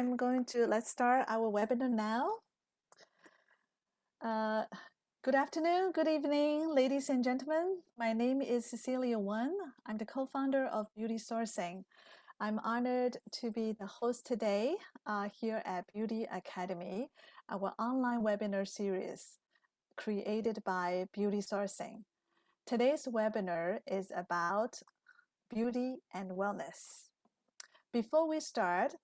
Let's start our webinar now. Good afternoon, good evening, ladies and gentlemen. My name is Cecilia Wen. I'm the co-founder of BeautySourcing. I'm honored to be the host today here at Beauty Academy, our online webinar series created by BeautySourcing. Today's webinar is about beauty and wellness. Before we start,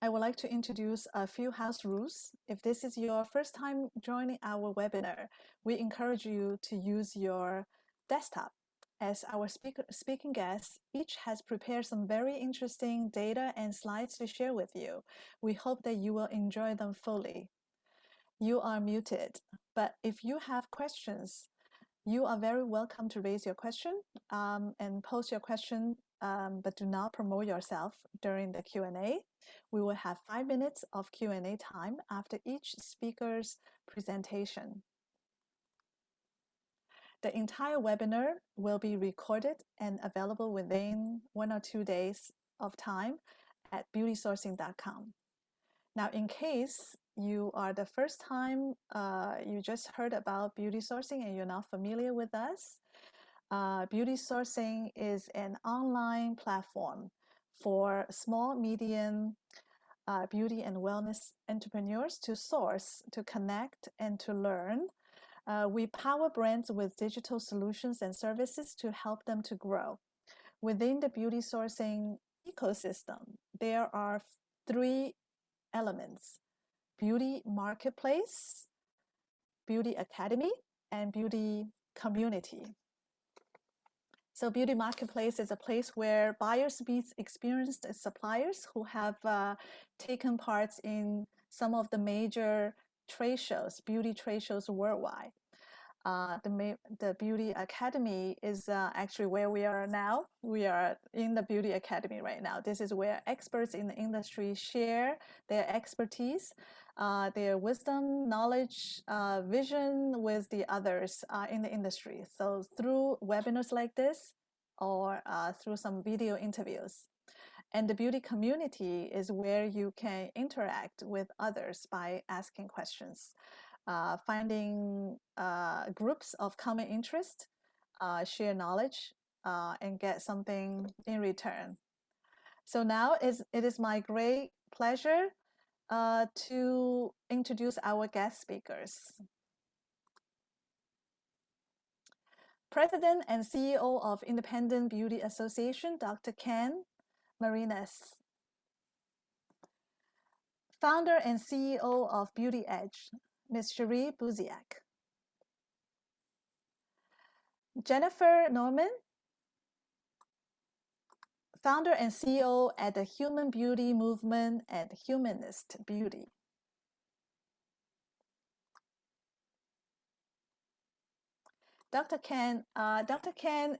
I would like to introduce a few house rules. If this is your first time joining our webinar, we encourage you to use your desktop. As our speaking guests, each has prepared some very interesting data and slides to share with you. We hope that you will enjoy them fully. You are muted, but if you have questions, you are very welcome to raise your question and post your question, but do not promote yourself during the Q&A. We will have 5 minutes of Q&A time after each speaker's presentation. The entire webinar will be recorded and available within 1 or 2 days of time at BeautySourcing.com. Now, in case you are the first time you just heard about BeautySourcing and you're not familiar with us, BeautySourcing is an online platform for small, medium beauty and wellness entrepreneurs to source, to connect, and to learn. We power brands with digital solutions and services to help them to grow. Within the BeautySourcing ecosystem, there are 3 elements: Beauty Marketplace, Beauty Academy, and Beauty Community. So Beauty Marketplace is a place where buyers meet experienced suppliers who have taken part in some of the major trade shows, beauty trade shows worldwide. The Beauty Academy is actually where we are now. We are in the Beauty Academy right now. This is where experts in the industry share their expertise, their wisdom, knowledge, vision with the others in the industry. So through webinars like this or through some video interviews. And the beauty community is where you can interact with others by asking questions. Finding groups of common interest, share knowledge, and get something in return. So now it is my great pleasure to introduce our guest speakers. President and CEO of Independent Beauty Association, Dr. Ken Marinas. Founder and CEO of Beauty Edge, Ms. Sheree Bouziak. Jennifer Norman, founder and CEO at the Human Beauty Movement and Humanist Beauty. Dr. Ken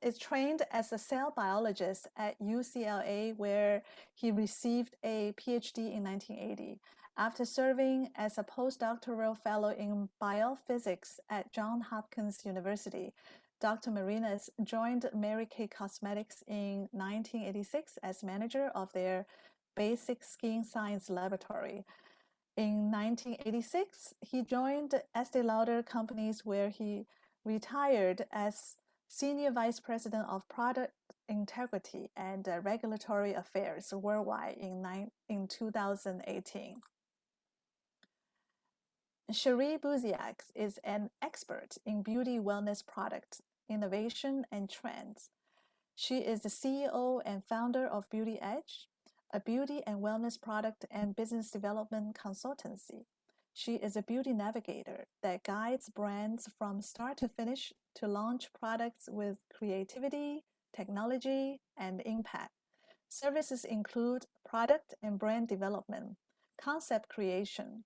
is trained as a cell biologist at UCLA, where he received a PhD in 1980. After serving as a postdoctoral fellow in biophysics at Johns Hopkins University, Dr. Marinas joined Mary Kay Cosmetics in 1986 as manager of their basic skin science laboratory. In 1986, he joined Estee Lauder Companies, where he retired as Senior Vice President of Product Integrity and Regulatory Affairs worldwide in 2018. Sheree Bouziak is an expert in beauty wellness product innovation and trends. She is the CEO and founder of Beauty Edge, a beauty and wellness product and business development consultancy. She is a beauty navigator that guides brands from start to finish to launch products with creativity, technology, and impact. Services include product and brand development, concept creation,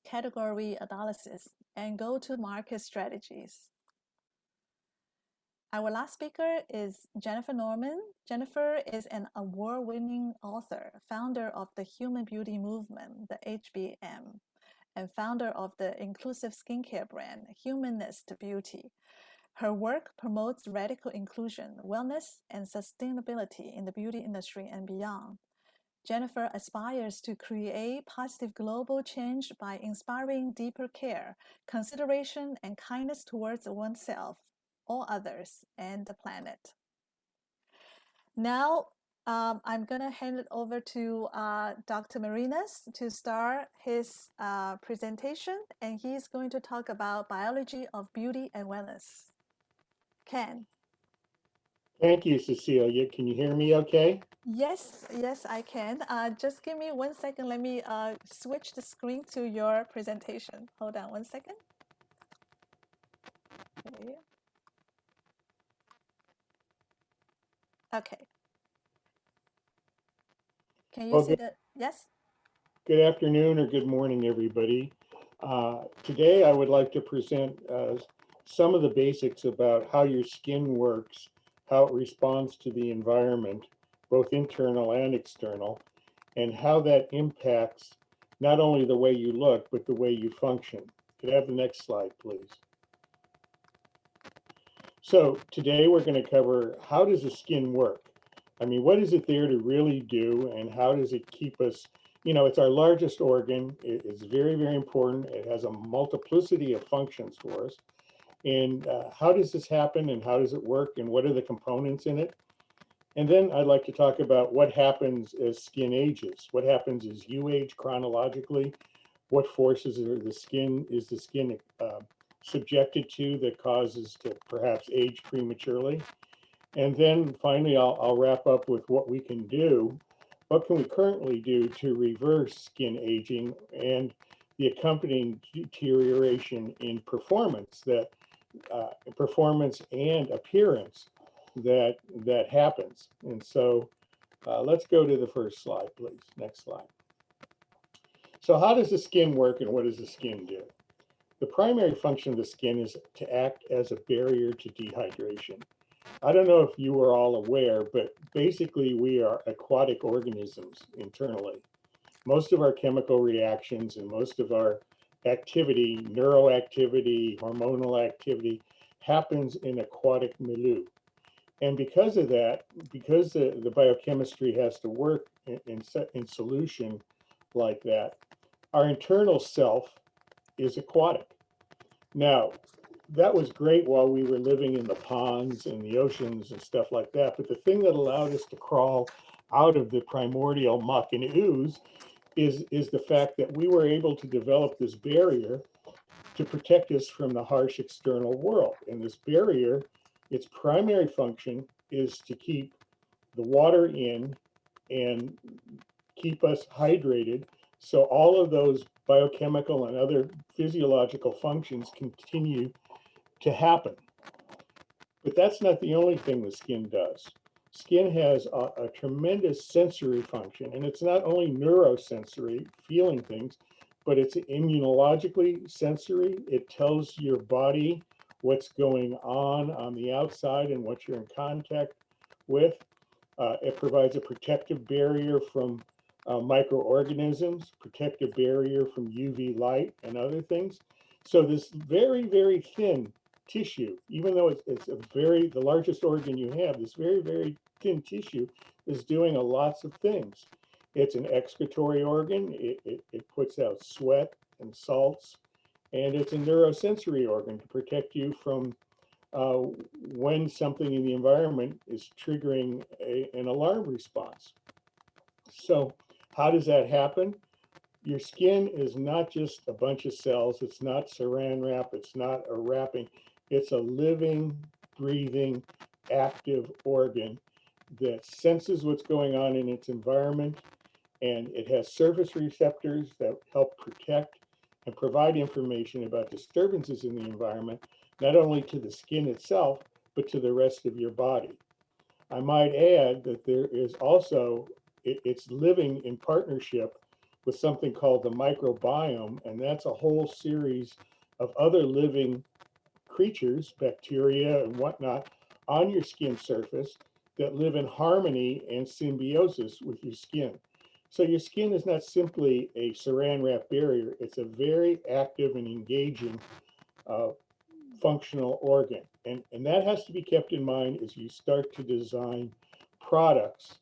category analysis, and go-to-market strategies. Our last speaker is Jennifer Norman. Jennifer is an award-winning author, founder of the Human Beauty Movement, the HBM, and founder of the inclusive skincare brand, Humanist Beauty. Her work promotes radical inclusion, wellness, and sustainability in the beauty industry and beyond. Jennifer aspires to create positive global change by inspiring deeper care, consideration, and kindness towards oneself, all others, and the planet. Now, I'm going to hand it over to Dr. Marinas to start his presentation, and he's going to talk about biology of beauty and wellness. Ken. Thank you, Cecilia. Can you hear me okay? Yes, I can. Just give me 1 second. Let me switch the screen to your presentation. Hold on 1 second. Okay. Okay. Can you Well, see the, yes? good afternoon or good morning, everybody. Today, I would like to present some of the basics about how your skin works, how it responds to the environment, both internal and external, and how that impacts not only the way you look, but the way you function. Could I have the next slide, please? So today we're going to cover how does the skin work? I mean, what is it there to really do, and how does it keep us, it's our largest organ. It's very, very important. It has a multiplicity of functions for us. And how does this happen, and how does it work, and what are the components in it? And then I'd like to talk about what happens as skin ages. What happens as you age chronologically? What forces are the skin subjected to that causes to perhaps age prematurely? And then finally, I'll wrap up with what we can do. What can we currently do to reverse skin aging and the accompanying deterioration in performance and appearance that happens? And so let's go to the first slide, please. Next slide. So how does the skin work, and what does the skin do? The primary function of the skin is to act as a barrier to dehydration. I don't know if you are all aware, but basically we are aquatic organisms internally. Most of our chemical reactions and most of our activity, neuroactivity, hormonal activity, happens in aquatic milieu. And because of that, because the biochemistry has to work in solution like that, our internal self is aquatic. Now, that was great while we were living in the ponds and the oceans and stuff like that. But the thing that allowed us to crawl out of the primordial muck and ooze is the fact that we were able to develop this barrier to protect us from the harsh external world. And this barrier, its primary function is to keep the water in and keep us hydrated, so all of those biochemical and other physiological functions continue to happen. But that's not the only thing the skin does. Skin has a tremendous sensory function, and it's not only neurosensory, feeling things, but it's immunologically sensory. It tells your body what's going on the outside and what you're in contact with. It provides a protective barrier from microorganisms, protective barrier from UV light and other things. So this very, very thin tissue, even though it's the largest organ you have, this very, very thin tissue is doing lots of things. It's an excretory organ. It puts out sweat and salts, and it's a neurosensory organ to protect you from when something in the environment is triggering an alarm response. So how does that happen? Your skin is not just a bunch of cells. It's not saran wrap. It's not a wrapping. It's a living, breathing, active organ that senses what's going on in its environment, and it has surface receptors that help protect and provide information about disturbances in the environment, not only to the skin itself, but to the rest of your body. I might add that there is also, it's living in partnership with something called the microbiome, and that's a whole series of other living creatures, bacteria and whatnot, on your skin surface that live in harmony and symbiosis with your skin. So your skin is not simply a saran wrap barrier, it's a very active and engaging functional organ. And that has to be kept in mind as you start to design products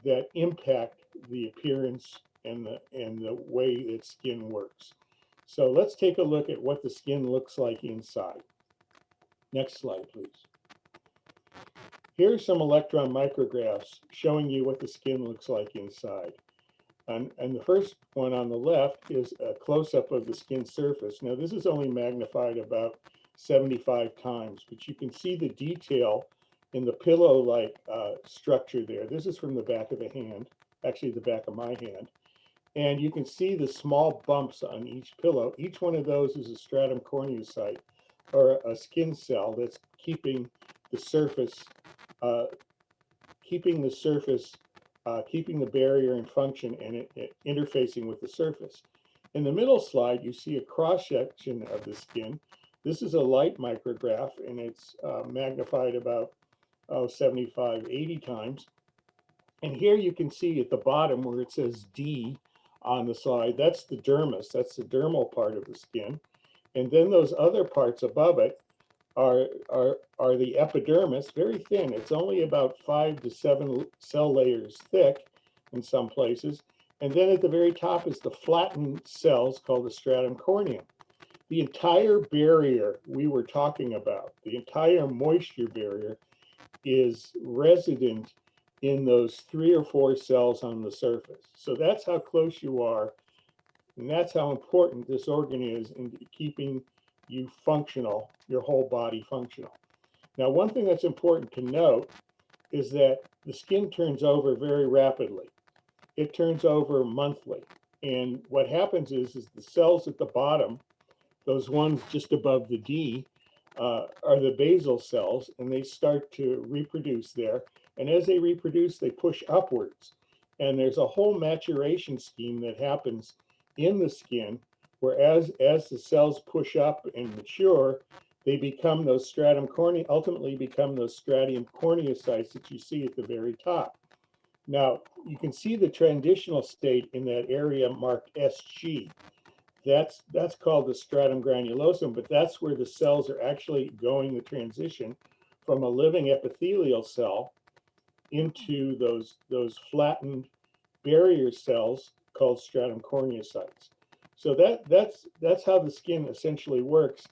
that impact the appearance and the way that skin works. So let's take a look at what the skin looks like inside. Next slide, please. Here's some electron micrographs showing you what the skin looks like inside. And the first one on the left is a close-up of the skin surface. Now, this is only magnified about 75 times, but you can see the detail in the pillow-like structure there. This is from the back of the hand, actually the back of my hand. And you can see the small bumps on each pillow. Each one of those is a stratum corneocyte, or a skin cell that's keeping the surface, keeping the barrier in function and it interfacing with the surface. In the middle slide, you see a cross-section of the skin. This is a light micrograph, and it's magnified about 75, 80 times. And here you can see at the bottom where it says D on the slide, that's the dermis, that's the dermal part of the skin. And then those other parts above it are the epidermis, very thin. It's only about 5 to 7 cell layers thick in some places. And then at the very top is the flattened cells called the stratum corneum. The entire barrier we were talking about, the entire moisture barrier, is resident in those 3 or 4 cells on the surface. So that's how close you are, and that's how important this organ is in keeping you functional, your whole body functional. Now, one thing that's important to note is that the skin turns over very rapidly. It turns over monthly. And what happens is the cells at the bottom, those ones just above the D, are the basal cells, and they start to reproduce there. And as they reproduce, they push upwards. And there's a whole maturation scheme that happens in the skin, where as the cells push up and mature, they become those stratum corneum, ultimately become those stratum corneocytes that you see at the very top. Now, you can see the transitional state in that area marked SG. That's called the stratum granulosum, but that's where the cells are actually going the transition from a living epithelial cell into those flattened barrier cells called stratum corneocytes. So that's how the skin essentially works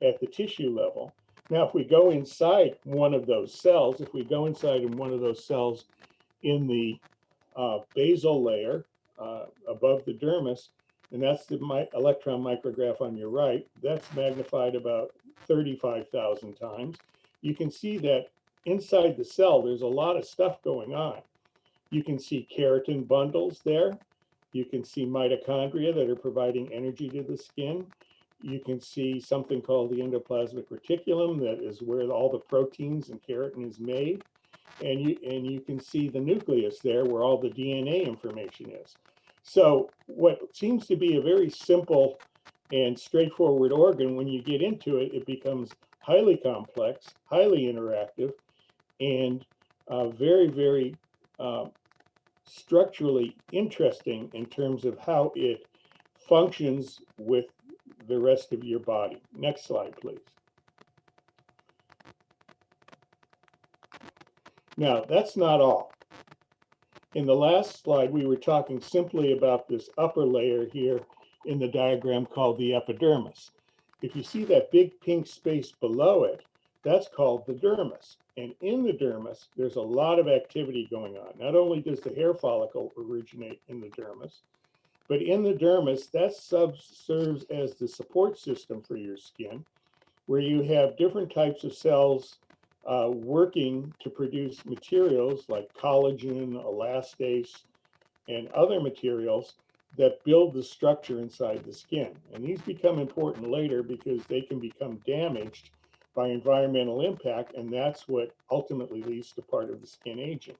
at the tissue level. Now, if we go inside one of those cells, if we go inside in one of those cells in the basal layer above the dermis, and that's the electron micrograph on your right, that's magnified about 35,000 times. You can see that inside the cell, there's a lot of stuff going on. You can see keratin bundles there. You can see mitochondria that are providing energy to the skin. You can see something called the endoplasmic reticulum, that is where all the proteins and keratin is made. And you can see the nucleus there, where all the DNA information is. So what seems to be a very simple and straightforward organ, when you get into it, it becomes highly complex, highly interactive, and very, very structurally interesting in terms of how it functions with the rest of your body. Next slide, please. Now, that's not all. In the last slide, we were talking simply about this upper layer here in the diagram called the epidermis. If you see that big pink space below it, that's called the dermis. And in the dermis, there's a lot of activity going on. Not only does the hair follicle originate in the dermis, but in the dermis, that serves as the support system for your skin, where you have different types of cells working to produce materials like collagen, elastase, and other materials that build the structure inside the skin. And these become important later because they can become damaged by environmental impact, and that's what ultimately leads to part of the skin aging.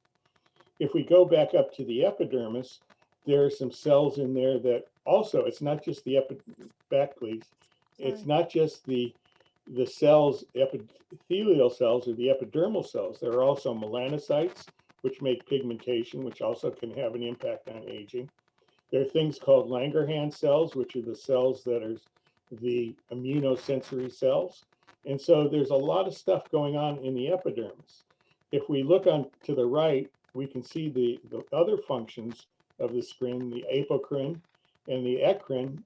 If we go back up to the epidermis, there are some cells in there that also, it's not just the back, please. It's not just the cells, epithelial cells or the epidermal cells. There are also melanocytes, which make pigmentation, which also can have an impact on aging. There are things called Langerhans cells, which are the cells that are the immunosensory cells. And so there's a lot of stuff going on in the epidermis. If we look on to the right, we can see the other functions of the skin, the apocrine and the eccrine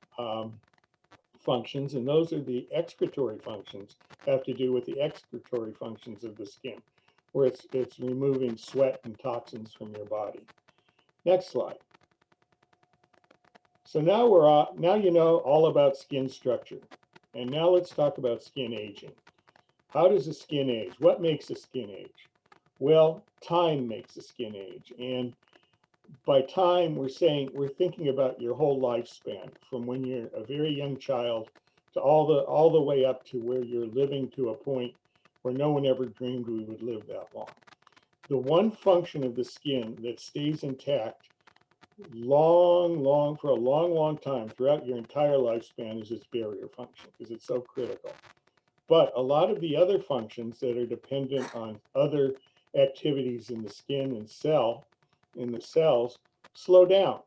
functions, and those are the excretory functions, have to do with the excretory functions of the skin, where it's removing sweat and toxins from your body. Next slide. So now you know all about skin structure, and now let's talk about skin aging. How does the skin age? What makes the skin age? Well, time makes the skin age, and by time we're thinking about your whole lifespan, from when you're a very young child to all the way up to where you're living to a point where no one ever dreamed we would live that long. The one function of the skin that stays intact for a long time throughout your entire lifespan is its barrier function, because it's so critical. But a lot of the other functions that are dependent on other activities in the skin and in the cells slow down.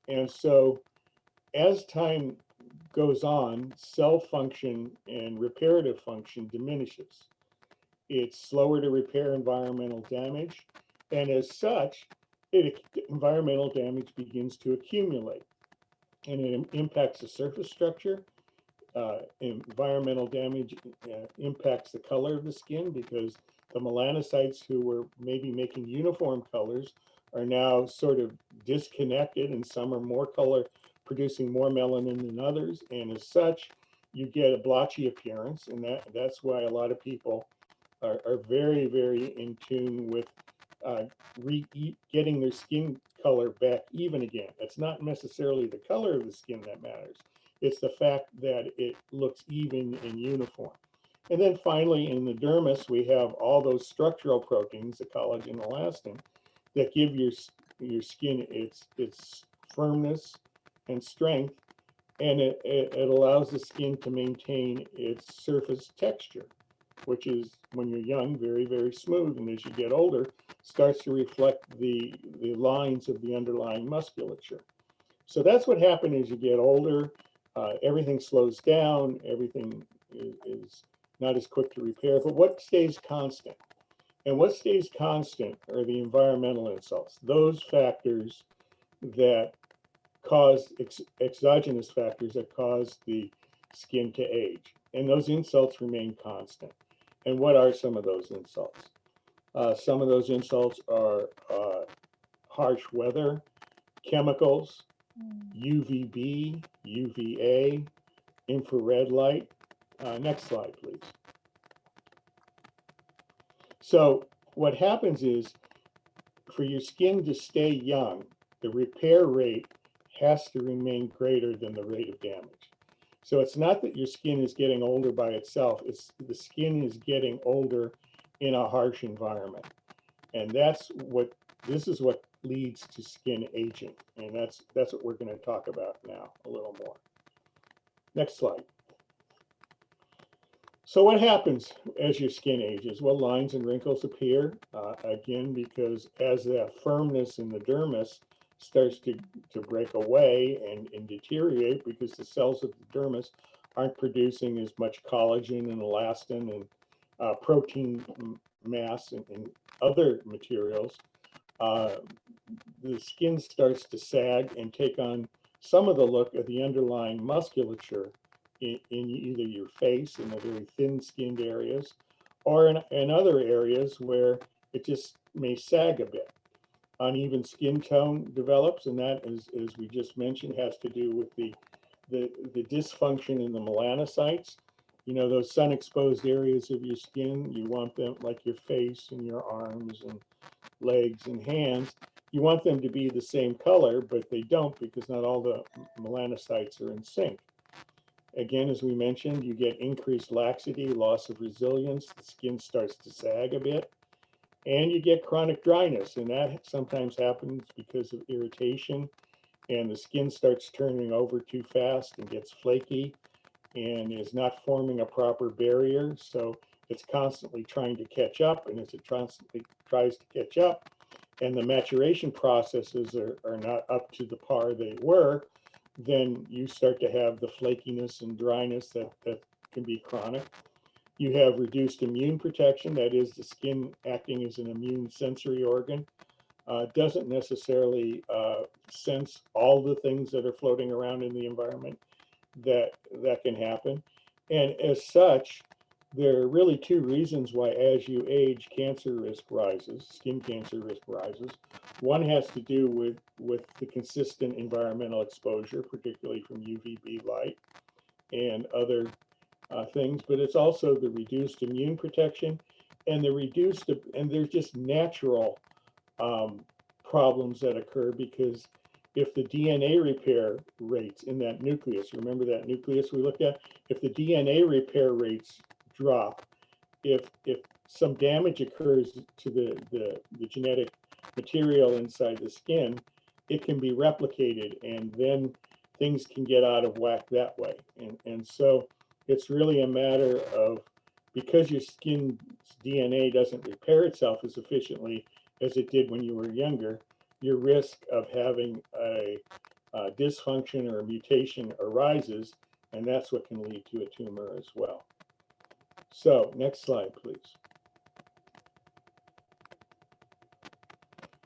And so as time goes on, cell function and reparative function diminishes. It's slower to repair environmental damage, and as such, environmental damage begins to accumulate, and it impacts the surface structure. Environmental damage impacts the color of the skin, because the melanocytes who were maybe making uniform colors are now sort of disconnected, and some are more color, producing more melanin than others, and as such, you get a blotchy appearance, and that's why a lot of people are very, very in tune with getting their skin color back even again. It's not necessarily the color of the skin that matters. It's the fact that it looks even and uniform. And then finally, in the dermis, we have all those structural proteins, the collagen and elastin, that give your skin its firmness and strength, and it allows the skin to maintain its surface texture, which is, when you're young, very, very smooth, and as you get older, starts to reflect the lines of the underlying musculature. So that's what happens as you get older. Everything slows down, everything is not as quick to repair, but what stays constant? And what stays constant are the environmental insults, those factors that cause exogenous factors that cause the skin to age. And those insults remain constant. And what are some of those insults? Some of those insults are harsh weather, chemicals, UVB, UVA, infrared light. Next slide, please. So what happens is, for your skin to stay young, the repair rate has to remain greater than the rate of damage. So it's not that your skin is getting older by itself, it's the skin is getting older in a harsh environment. And this is what leads to skin aging. And that's what we're going to talk about now a little more. Next slide. So what happens as your skin ages? Well, lines and wrinkles appear, again, because as that firmness in the dermis starts to break away and deteriorate, because the cells of the dermis aren't producing as much collagen and elastin and protein mass and other materials, the skin starts to sag and take on some of the look of the underlying musculature in either your face, in the very thin-skinned areas, or in other areas where it just may sag a bit. Uneven skin tone develops, and that, as we just mentioned, has to do with the dysfunction in the melanocytes. You know, those sun-exposed areas of your skin, you want them, like your face and your arms and legs and hands, you want them to be the same color, but they don't, because not all the melanocytes are in sync. Again, as we mentioned, you get increased laxity, loss of resilience, the skin starts to sag a bit, and you get chronic dryness, and that sometimes happens because of irritation, and the skin starts turning over too fast and gets flaky and is not forming a proper barrier, so it's constantly trying to catch up, and as it constantly tries to catch up, and the maturation processes are not up to the par they were, then you start to have the flakiness and dryness that can be chronic. You have reduced immune protection, that is, the skin acting as an immune sensory organ. doesn't necessarily sense all the things that are floating around in the environment that can happen. And as such, there are really two reasons why, as you age, cancer risk rises, skin cancer risk rises. One has to do with the consistent environmental exposure, particularly from UVB light and other things, but it's also the reduced immune protection and there's just natural problems that occur because if the DNA repair rates in that nucleus, remember that nucleus we looked at, if the DNA repair rates drop, if some damage occurs to the genetic material inside the skin, it can be replicated and then things can get out of whack that way. And so it's really a matter of, because your skin's DNA doesn't repair itself as efficiently as it did when you were younger, your risk of having a dysfunction or a mutation arises, and that's what can lead to a tumor as well. So next slide, please.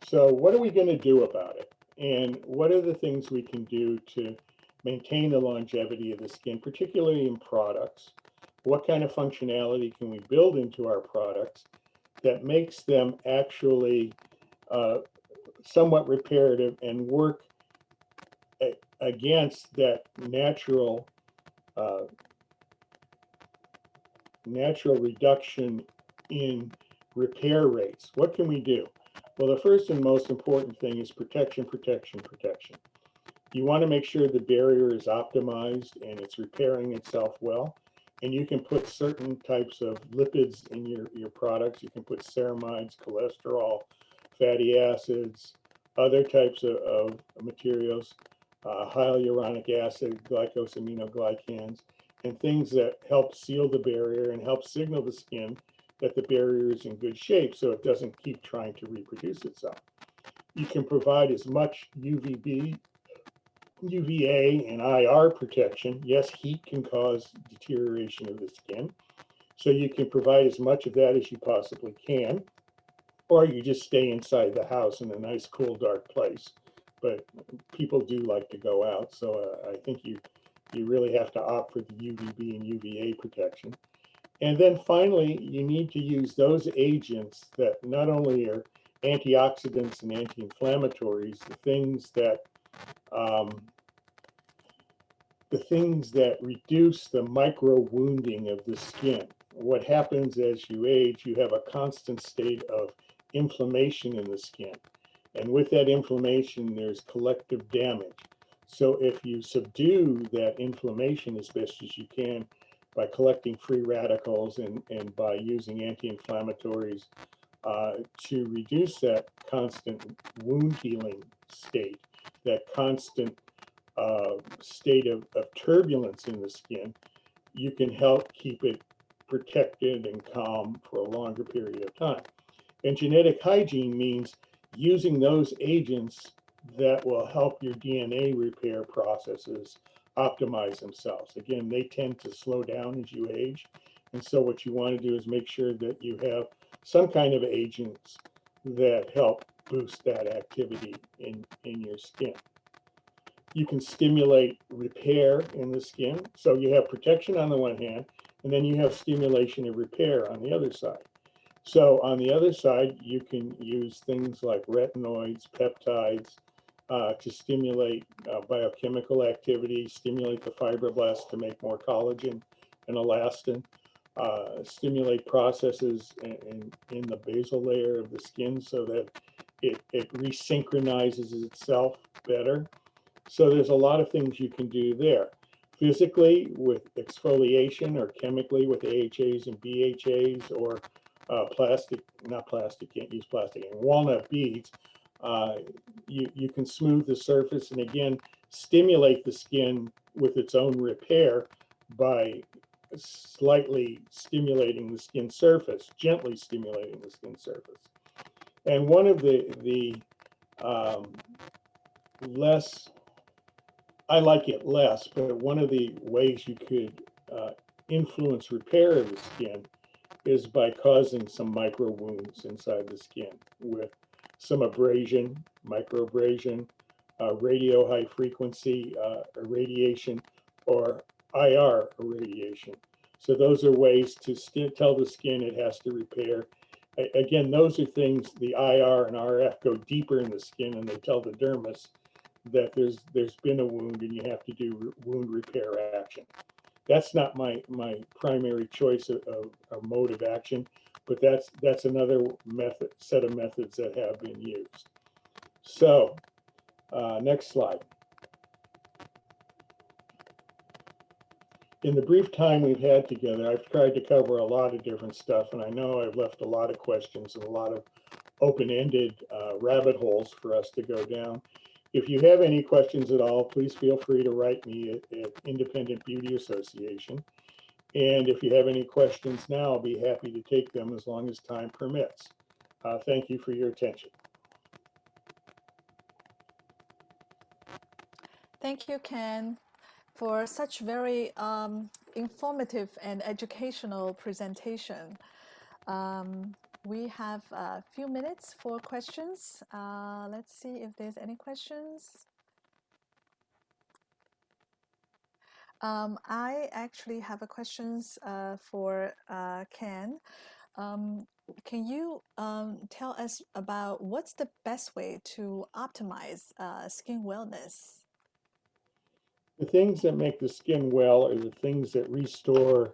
So what are we going to do about it? And what are the things we can do to maintain the longevity of the skin, particularly in products? What kind of functionality can we build into our products that makes them actually somewhat reparative and work against that natural reduction in repair rates? What can we do? Well, the first and most important thing is protection, protection, protection. You want to make sure the barrier is optimized and it's repairing itself well. And you can put certain types of lipids in your products. You can put ceramides, cholesterol, fatty acids, other types of materials, hyaluronic acid, glycosaminoglycans, and things that help seal the barrier and help signal the skin that the barrier is in good shape so it doesn't keep trying to reproduce itself. You can provide as much UVB, UVA, and IR protection. Yes, heat can cause deterioration of the skin. So you can provide as much of that as you possibly can, or you just stay inside the house in a nice, cool, dark place. But people do like to go out, so I think you really have to opt for the UVB and UVA protection. And then finally, you need to use those agents that not only are antioxidants and anti-inflammatories, the things that reduce the micro wounding of the skin. What happens as you age, you have a constant state of inflammation in the skin. And with that inflammation, there's collective damage. So if you subdue that inflammation as best as you can by collecting free radicals and by using anti-inflammatories to reduce that constant wound healing state, that constant state of turbulence in the skin, you can help keep it protected and calm for a longer period of time. And genetic hygiene means using those agents that will help your DNA repair processes optimize themselves. Again, they tend to slow down as you age. And so what you want to do is make sure that you have some kind of agents that help boost that activity in your skin. You can stimulate repair in the skin. So you have protection on the one hand, and then you have stimulation of repair on the other side. So on the other side, you can use things like retinoids, peptides, to stimulate biochemical activity, stimulate the fibroblasts to make more collagen and elastin, stimulate processes in the basal layer of the skin so that it resynchronizes itself better. So there's a lot of things you can do there. Physically with exfoliation, or chemically with AHAs and BHAs, or can't use plastic, and walnut beads. You can smooth the surface and again stimulate the skin with its own repair by slightly stimulating the skin surface, gently stimulating the skin surface. And one of the less, I like it less, but one of the ways you could influence repair of the skin is by causing some micro wounds inside the skin with some abrasion, microabrasion, radio high frequency irradiation, or IR irradiation. So those are ways to tell the skin it has to repair. Again, those are things, the IR and RF go deeper in the skin, and they tell the dermis that there's been a wound and you have to do wound repair action. That's not my primary choice of mode of action, but that's another set of methods that have been used. So next slide. In the brief time we've had together, I've tried to cover a lot of different stuff, and I know I've left a lot of questions and a lot of open-ended rabbit holes for us to go down. If you have any questions at all, please feel free to write me at Independent Beauty Association. And if you have any questions now, I'll be happy to take them as long as time permits. Thank you for your attention. Thank you, Ken, for such very informative and educational presentation. We have a few minutes for questions. Let's see if there's any questions. I actually have a questions for Ken. Can you tell us about what's the best way to optimize skin wellness? The things that make the skin well are the things that restore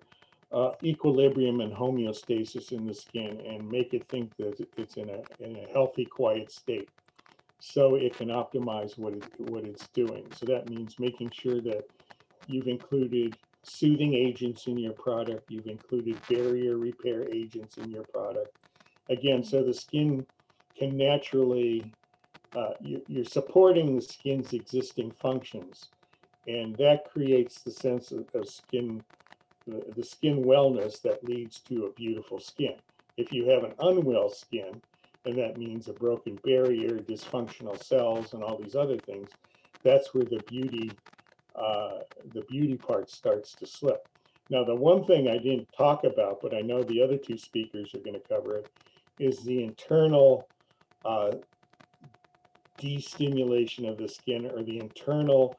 equilibrium and homeostasis in the skin and make it think that it's in a healthy, quiet state, so it can optimize what it's doing. So that means making sure that you've included soothing agents in your product, you've included barrier repair agents in your product. Again, so the skin can naturally, you're supporting the skin's existing functions, and that creates the sense of skin, the skin wellness that leads to a beautiful skin. If you have an unwell skin, and that means a broken barrier, dysfunctional cells, and all these other things, that's where the beauty part starts to slip. Now, the one thing I didn't talk about, but I know the other two speakers are going to cover it, is the internal destimulation of the skin, or the internal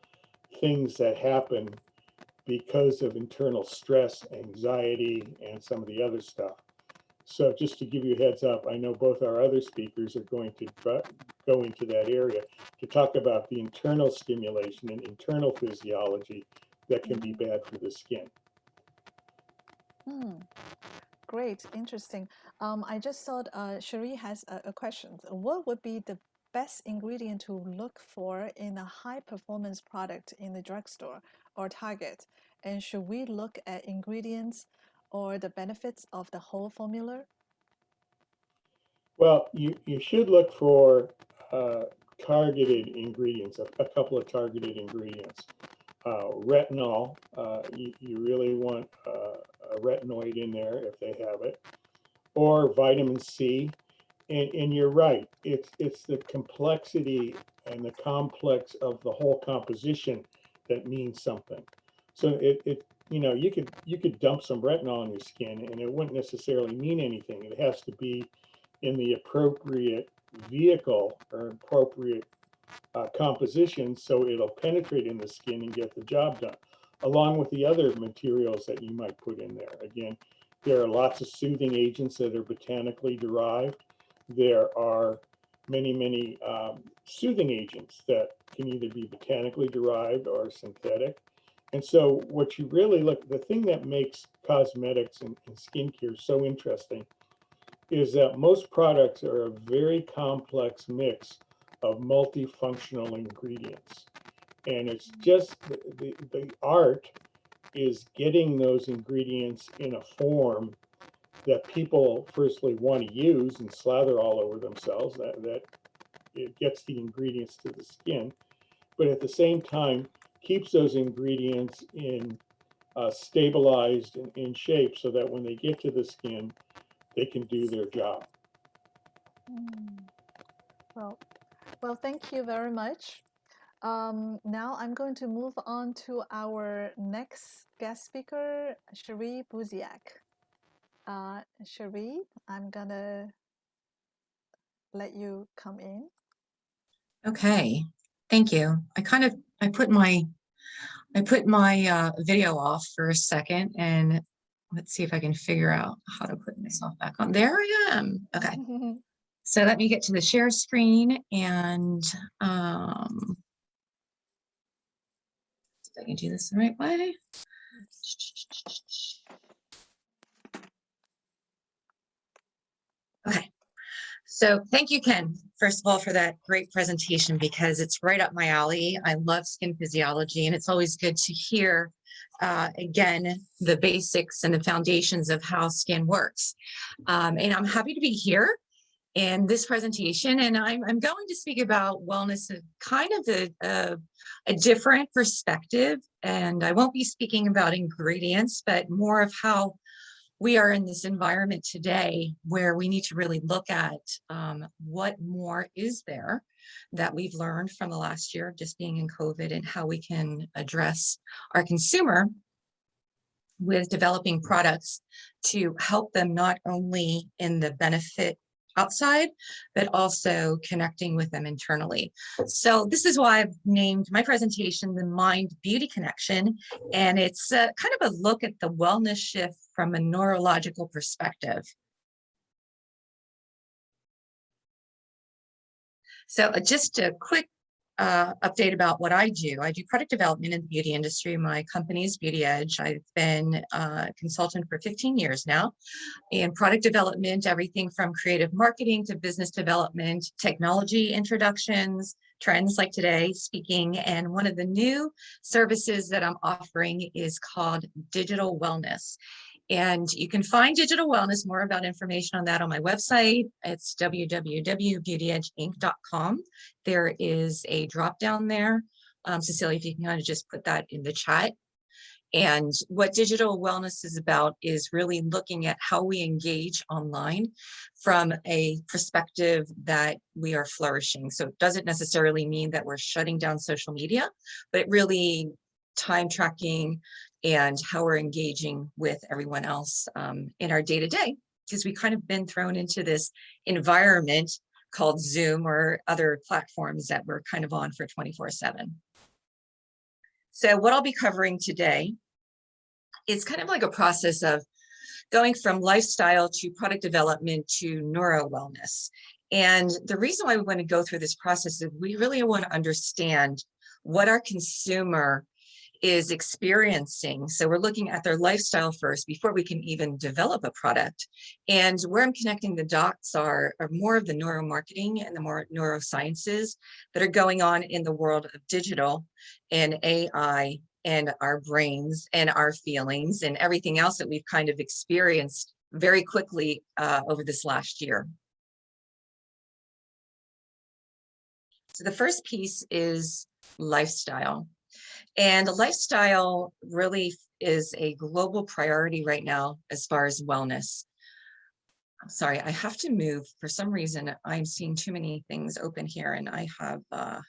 things that happen because of internal stress, anxiety, and some of the other stuff. So just to give you a heads up, I know both our other speakers are going to go into that area to talk about the internal stimulation and internal physiology that can be bad for the skin. Great, interesting. I just thought Sheree has a question. What would be the best ingredient to look for in a high performance product in the drugstore or Target? And should we look at ingredients or the benefits of the whole formula? Well, you should look for targeted ingredients, a couple of targeted ingredients. Retinol, you really want a retinoid in there if they have it, or vitamin C. And you're right, it's the complexity and the complex of the whole composition that means something. So you could dump some retinol on your skin and it wouldn't necessarily mean anything. It has to be in the appropriate vehicle or appropriate composition, so it'll penetrate in the skin and get the job done, along with the other materials that you might put in there. Again, there are lots of soothing agents that are botanically derived. There are many soothing agents that can either be botanically derived or synthetic. And so what you really look, the thing that makes cosmetics and skincare so interesting is that most products are a very complex mix of multifunctional ingredients. And it's just the art is getting those ingredients in a form that people firstly want to use and slather all over themselves, that it gets the ingredients to the skin, but at the same time keeps those ingredients in stabilized and in shape so that when they get to the skin, they can do their job. Well, thank you very much. Now I'm going to move on to our next guest speaker, Sheree Bouziak. Sheree, I'm gonna let you come in. Okay, thank you. I put my video off for a second, and let's see if I can figure out how to put myself back on. There I am. Okay. So let me get to the share screen and see if I can do this the right way. Okay. So thank you, Ken, first of all, for that great presentation, because it's right up my alley. I love skin physiology, and it's always good to hear, again, the basics and the foundations of how skin works. And I'm happy to be here in this presentation, and I'm going to speak about wellness in kind of a different perspective. And I won't be speaking about ingredients, but more of how we are in this environment today where we need to really look at what more is there that we've learned from the last year of just being in COVID, and how we can address our consumer with developing products to help them not only in the benefit outside, but also connecting with them internally. So this is why I've named my presentation the Mind Beauty Connection, and it's kind of a look at the wellness shift from a neurological perspective. So just a quick update about what I do. I do product development in the beauty industry. My company is Beauty Edge. I've been a consultant for 15 years now. In product development, everything from creative marketing to business development, technology introductions, trends like today, speaking. And one of the new services that I'm offering is called Digital Wellness. And you can find Digital Wellness, more about information on that on my website. It's www.beautyedgeinc.com. There is a drop down there. Cecilia, if you can kind of just put that in the chat. And what Digital Wellness is about is really looking at how we engage online from a perspective that we are flourishing. So it doesn't necessarily mean that we're shutting down social media, but it really time tracking and how we're engaging with everyone else in our day-to-day, because we kind of been thrown into this environment called Zoom or other platforms that we're kind of on for 24/7. So what I'll be covering today is kind of like a process of going from lifestyle to product development to neuro wellness. And the reason why we want to go through this process is we really want to understand what our consumer is experiencing. So we're looking at their lifestyle first before we can even develop a product. And where I'm connecting the dots are more of the neuromarketing and the more neurosciences that are going on in the world of digital and AI and our brains and our feelings and everything else that we've kind of experienced very quickly over this last year. So the first piece is lifestyle. And lifestyle really is a global priority right now as far as wellness. I'm sorry, I have to move. For some reason, I'm seeing too many things open here, and I have a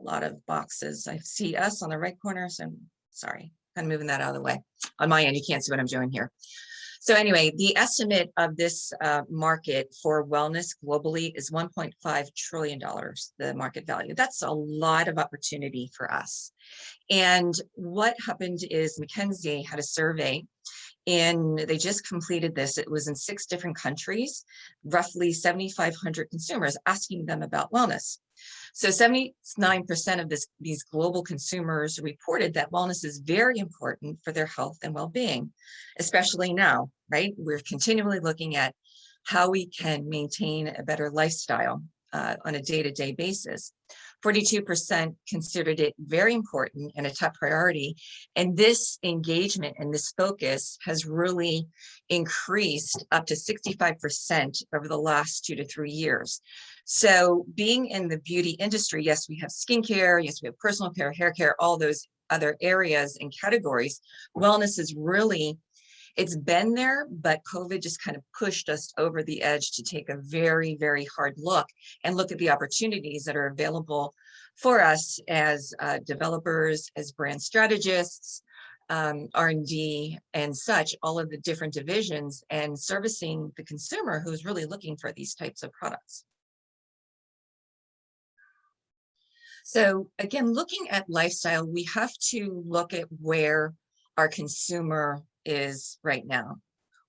lot of boxes. I see us on the right corner, so I'm sorry, kind of moving that out of the way. On my end, you can't see what I'm doing here. So anyway, the estimate of this market for wellness globally is $1.5 trillion, the market value. That's a lot of opportunity for us. And what happened is McKinsey had a survey, and they just completed this. It was in 6 different countries, roughly 7,500 consumers, asking them about wellness. So 79% of these global consumers reported that wellness is very important for their health and well-being, especially now, right? We're continually looking at how we can maintain a better lifestyle on a day-to-day basis. 42% considered it very important and a top priority. And this engagement and this focus has really increased up to 65% over the last 2 to 3 years. So being in the beauty industry, yes, we have skincare, yes, we have personal care, hair care, all those other areas and categories. Wellness is really, it's been there, but COVID just kind of pushed us over the edge to take a very, very hard look and look at the opportunities that are available for us as developers, as brand strategists, R&D and such, all of the different divisions, and servicing the consumer who's really looking for these types of products. So again, looking at lifestyle, we have to look at where our consumer is right now.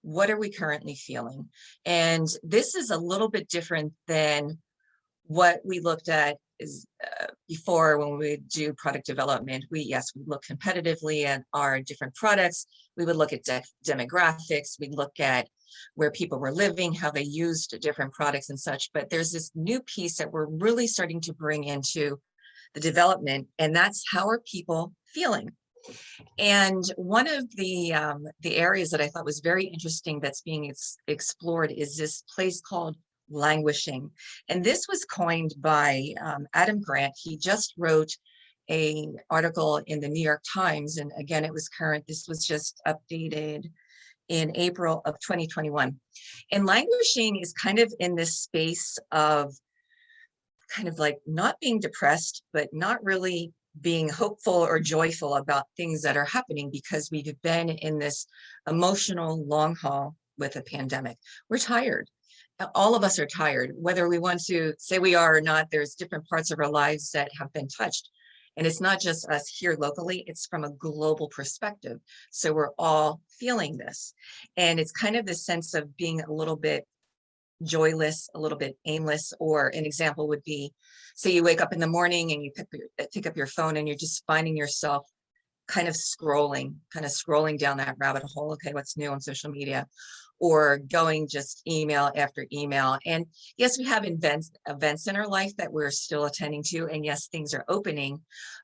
What are we currently feeling? And this is a little bit different than what we looked at is before when we do product development. We look competitively at our different products. We would look at demographics. We look at where people were living, how they used different products and such. But there's this new piece that we're really starting to bring into the development, and that's how are people feeling. And one of the areas that I thought was very interesting that's being explored is this place called languishing. And this was coined by Adam Grant. He just wrote an article in the New York Times. And again, it was current. This was just updated in April of 2021. And languishing is kind of in this space of kind of like not being depressed, but not really being hopeful or joyful about things that are happening because we've been in this emotional long haul with a pandemic. We're tired. All of us are tired, whether we want to say we are or not. There's different parts of our lives that have been touched. And it's not just us here locally, it's from a global perspective. So we're all feeling this. And it's kind of the sense of being a little bit joyless, a little bit aimless. Or an example would be, say you wake up in the morning and you pick up your phone and you're just finding yourself kind of scrolling down that rabbit hole. Okay, what's new on social media? Or going just email after email. And yes, we have events in our life that we're still attending to. And yes, things are opening,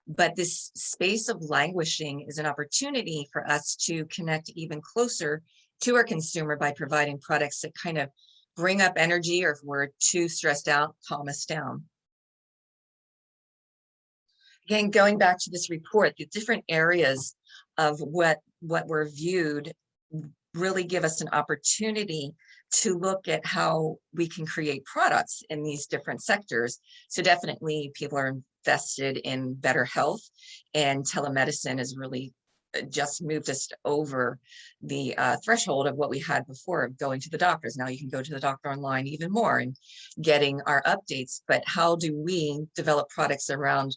but this space of languishing is an opportunity for us to connect even closer to our consumer by providing products that kind of bring up energy, or if we're too stressed out, calm us down. Again, going back to this report, the different areas of what were viewed really give us an opportunity to look at how we can create products in these different sectors. So definitely people are invested in better health, and telemedicine has really just moved us over the threshold of what we had before of going to the doctors. Now you can go to the doctor online even more and getting our updates. But how do we develop products around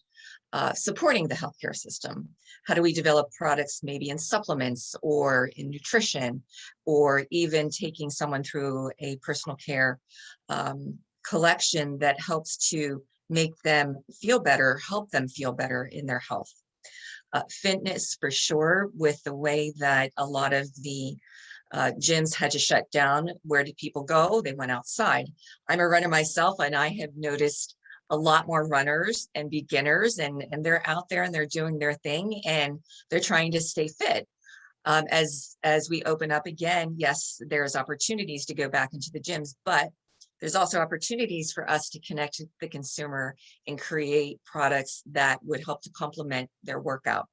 supporting the healthcare system? How do we develop products maybe in supplements or in nutrition, or even taking someone through a personal care collection that helps to make them feel better, help them feel better in their health? Fitness for sure, with the way that a lot of the gyms had to shut down. Where did people go? They went outside. I'm a runner myself, and I have noticed a lot more runners and beginners, and they're out there and they're doing their thing and they're trying to stay fit. As we open up again, yes, there's opportunities to go back into the gyms, but there's also opportunities for us to connect to the consumer and create products that would help to complement their workout.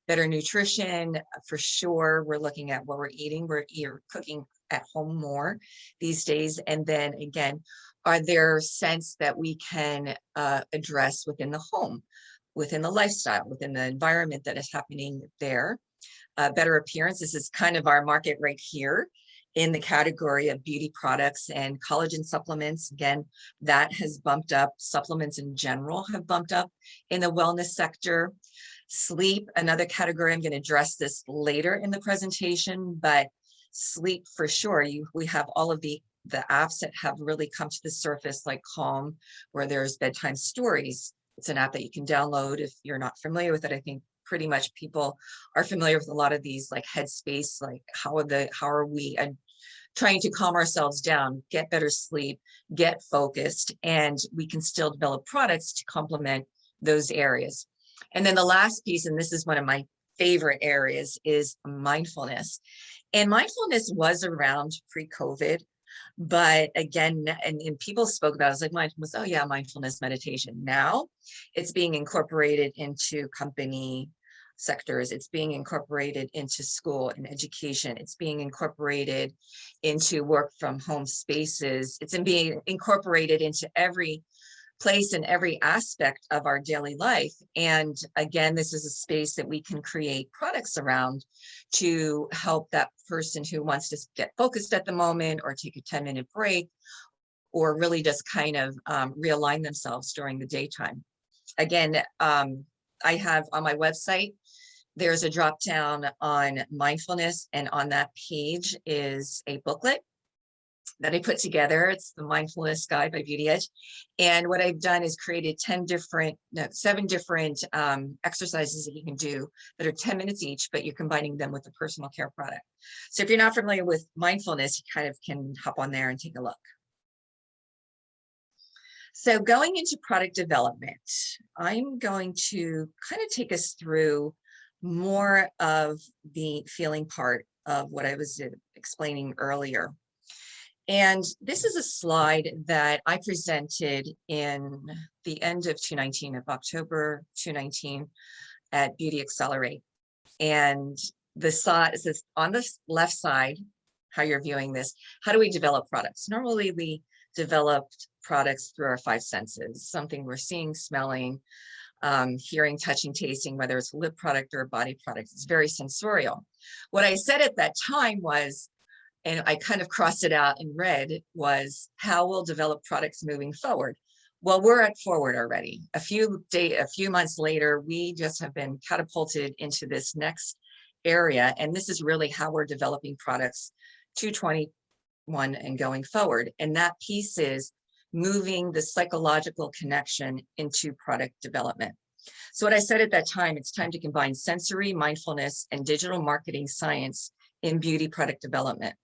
Better nutrition, for sure. We're looking at what we're eating. We're cooking at home more these days. And then again, are there scents that we can address within the home, within the lifestyle, within the environment that is happening there? Better appearance. This is kind of our market right here in the category of beauty products and collagen supplements. Again, that has bumped up. Supplements in general have bumped up in the wellness sector. Sleep, another category. I'm going to address this later in the presentation, but sleep for sure. We have all of the apps that have really come to the surface, like Calm, where there's bedtime stories. It's an app that you can download if you're not familiar with it. I think pretty much people are familiar with a lot of these, like Headspace, like how are we trying to calm ourselves down, get better sleep, get focused, and we can still develop products to complement those areas. And then the last piece, and this is one of my favorite areas, is mindfulness. And mindfulness was around pre-COVID, but again, and people spoke about it, it's like mindfulness, oh yeah, mindfulness meditation. Now it's being incorporated into company sectors. It's being incorporated into school and education. It's being incorporated into work from home spaces. It's being incorporated into every place in every aspect of our daily life. And again, this is a space that we can create products around to help that person who wants to get focused at the moment, or take a 10-minute break, or really just kind of realign themselves during the daytime. again, I have on my website, there's a drop down on mindfulness, and on that page is a booklet that I put together. It's the Mindfulness Guide by Beauty Edge. And what I've done is created 7 different exercises that you can do that are 10 minutes each, but you're combining them with a personal care product. So if you're not familiar with mindfulness, you kind of can hop on there and take a look. So going into product development, I'm going to kind of take us through more of the feeling part of what I was explaining earlier. And this is a slide that I presented in the end of 2019, of October 2019 at Beauty Accelerate. And the side is on the left side, how you're viewing this, how do we develop products? Normally we develop products through our 5 senses, something we're seeing, smelling, hearing, touching, tasting, whether it's a lip product or a body product. It's very sensorial. What I said at that time was, and I kind of crossed it out in red, was how we'll develop products moving forward. Well, we're at forward already. A few months later, we just have been catapulted into this next area. And this is really how we're developing products to 21 and going forward. And that piece is moving the psychological connection into product development. So what I said at that time, it's time to combine sensory, mindfulness, and digital marketing science in beauty product development.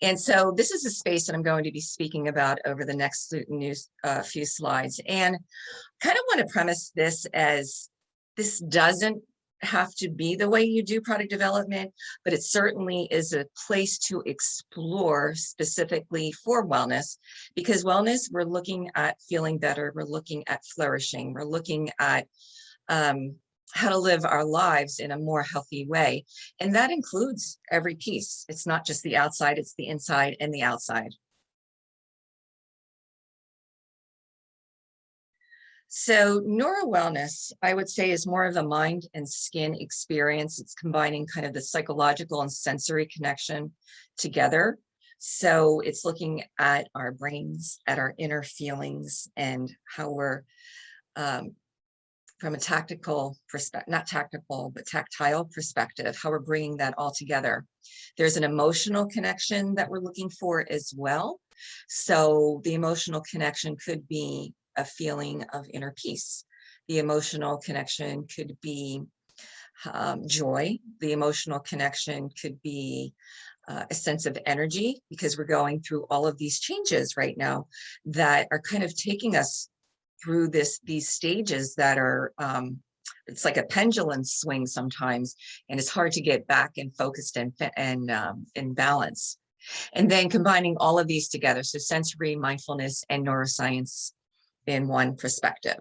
And so this is a space that I'm going to be speaking about over the next few slides. And kind of want to premise this as this doesn't have to be the way you do product development, but it certainly is a place to explore specifically for wellness, because wellness, we're looking at feeling better, we're looking at flourishing, we're looking at how to live our lives in a more healthy way. And that includes every piece. It's not just the outside, it's the inside and the outside. So neuro-wellness, I would say, is more of a mind and skin experience. It's combining kind of the psychological and sensory connection together. So it's looking at our brains, at our inner feelings, and how we're, from a tactical perspective, not tactical, but tactile perspective, how we're bringing that all together. There's an emotional connection that we're looking for as well. So the emotional connection could be a feeling of inner peace. The emotional connection could be joy. The emotional connection could be a sense of energy, because we're going through all of these changes right now that are kind of taking us through these stages that are, it's like a pendulum swing sometimes, and it's hard to get back and focused and in balance. And then combining all of these together, so sensory, mindfulness, and neuroscience in one perspective.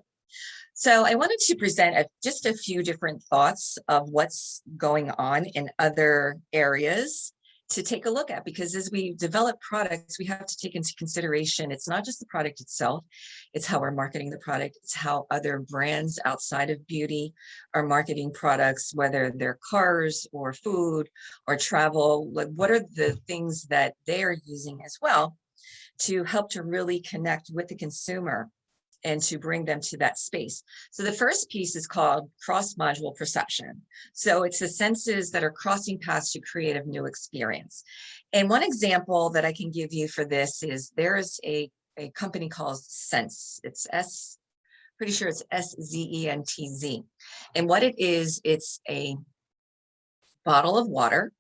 So I wanted to present just a few different thoughts of what's going on in other areas to take a look at, because as we develop products, we have to take into consideration, it's not just the product itself, it's how we're marketing the product, it's how other brands outside of beauty are marketing products, whether they're cars or food or travel. Like, what are the things that they're using as well to help to really connect with the consumer and to bring them to that space. So the first piece is called cross-module perception. So it's the senses that are crossing paths to create a new experience. And one example that I can give you for this is there's a company called Sense. It's pretty sure it's SZENTZ. And what it is, it's a bottle of water,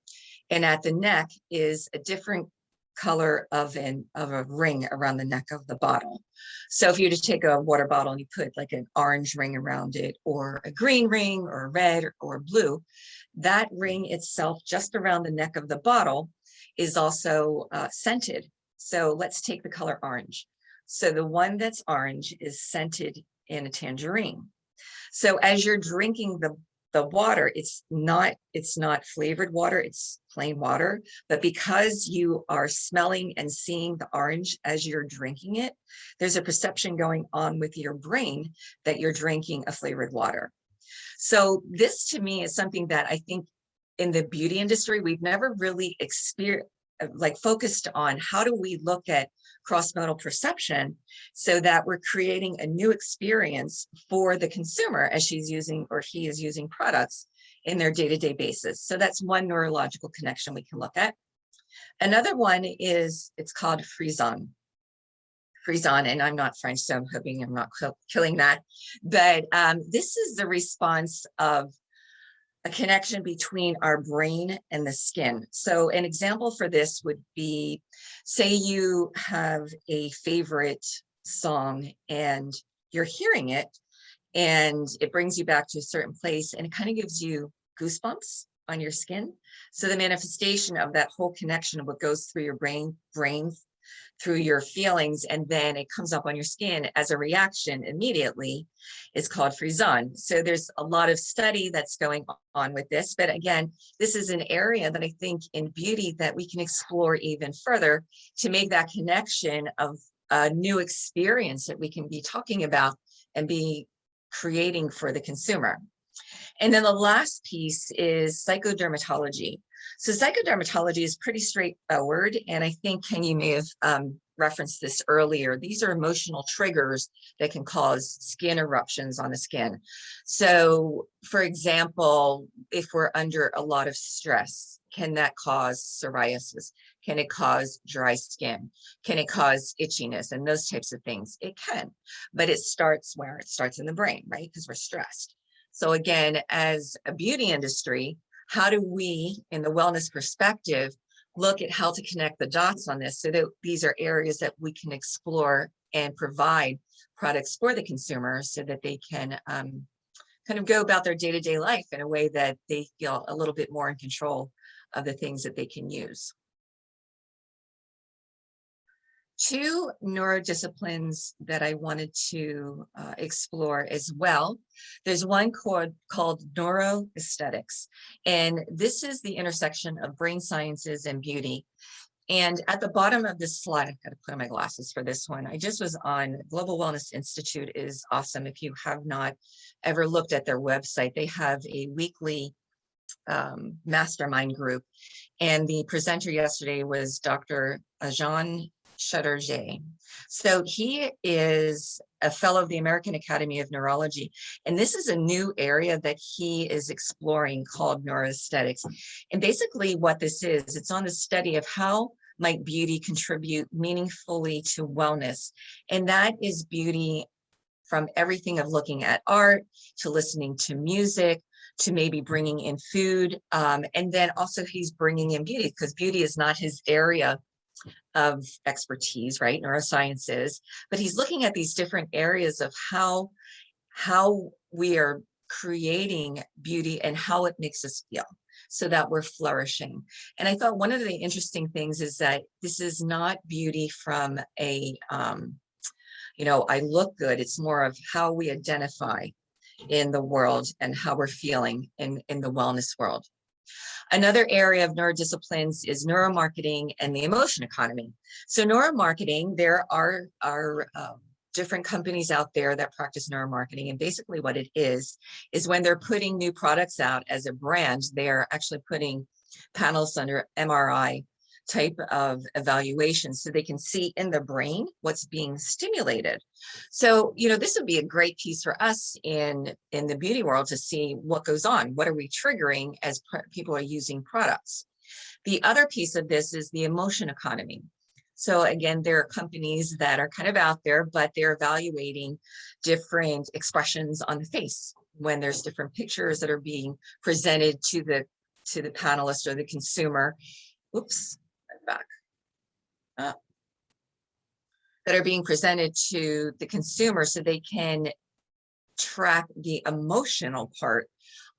and at the neck is a different color of a ring around the neck of the bottle. So if you just take a water bottle and you put like an orange ring around it, or a green ring, or a red or blue, that ring itself just around the neck of the bottle is also scented. So let's take the color orange. So the one that's orange is scented in a tangerine. So as you're drinking the water, it's not flavored water, it's plain water, but because you are smelling and seeing the orange as you're drinking it, there's a perception going on with your brain that you're drinking a flavored water. So this to me is something that I think in the beauty industry, we've never really like focused on how do we look at cross-modal perception so that we're creating a new experience for the consumer as she's using or he is using products in their day-to-day basis. So that's one neurological connection we can look at. Another one is, it's called frisson. Frisson, and I'm not French, so I'm hoping I'm not killing that. But this is the response of a connection between our brain and the skin. So an example for this would be, say you have a favorite song and you're hearing it and it brings you back to a certain place and it kind of gives you goosebumps on your skin. So the manifestation of that whole connection of what goes through your brain through your feelings, and then it comes up on your skin as a reaction immediately, is called frisson. So there's a lot of study that's going on with this, but again, this is an area that I think in beauty that we can explore even further to make that connection of a new experience that we can be talking about and be creating for the consumer. And then the last piece is psychodermatology. So psychodermatology is pretty straightforward, and I think Ken, you may have referenced this earlier. These are emotional triggers that can cause skin eruptions on the skin. So, for example, if we're under a lot of stress, can that cause psoriasis? Can it cause dry skin? Can it cause itchiness and those types of things? It can, but it starts where? It starts in the brain, right? Because we're stressed. So again, as a beauty industry, how do we, in the wellness perspective, look at how to connect the dots on this so that these are areas that we can explore and provide products for the consumer so that they can kind of go about their day-to-day life in a way that they feel a little bit more in control of the things that they can use. Two neurodisciplines that I wanted to explore as well. There's one called neuroaesthetics, and this is the intersection of brain sciences and beauty. And at the bottom of this slide, I've got to put on my glasses for this one. I just was on Global Wellness Institute is awesome. If you have not ever looked at their website, they have a weekly mastermind group. And the presenter yesterday was Dr. Ajahn Chatterjee. So he is a fellow of the American Academy of Neurology. And this is a new area that he is exploring called neuroaesthetics. And basically what this is, it's on the study of how might beauty contribute meaningfully to wellness. And that is beauty from everything of looking at art to listening to music, to maybe bringing in food. And then also he's bringing in beauty because beauty is not his area of expertise, right? Neurosciences, but he's looking at these different areas of how we are creating beauty and how it makes us feel so that we're flourishing. And I thought one of the interesting things is that this is not beauty from a, I look good. It's more of how we identify in the world and how we're feeling in the wellness world. Another area of neurodisciplines is neuromarketing and the emotion economy. So neuromarketing, there are different companies out there that practice neuromarketing. And basically what it is when they're putting new products out as a brand, they're actually putting panels under MRI type of evaluation so they can see in the brain what's being stimulated. So, this would be a great piece for us in the beauty world to see what goes on. What are we triggering as people are using products? The other piece of this is the emotion economy. So again, there are companies that are kind of out there, but they're evaluating different expressions on the face when there's different pictures that are being presented to the panelist or the consumer. Oops. Back that are being presented to the consumer so they can track the emotional part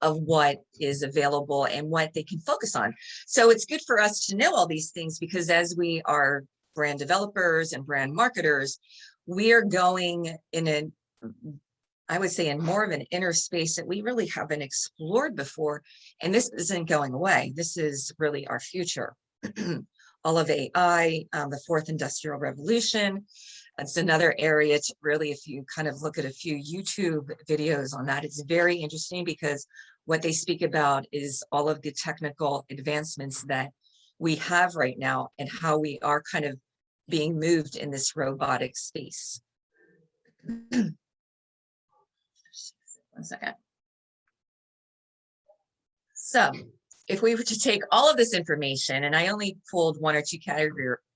of what is available and what they can focus on. So it's good for us to know all these things because as we are brand developers and brand marketers, we are going in I would say in more of an inner space that we really haven't explored before. And this isn't going away. This is really our future. All of AI, the fourth industrial revolution. It's another area to really, if you kind of look at a few YouTube videos on that, it's very interesting because what they speak about is all of the technical advancements that we have right now and how we are kind of being moved in this robotic space. 1 second. So if we were to take all of this information, and I only pulled 1 or 2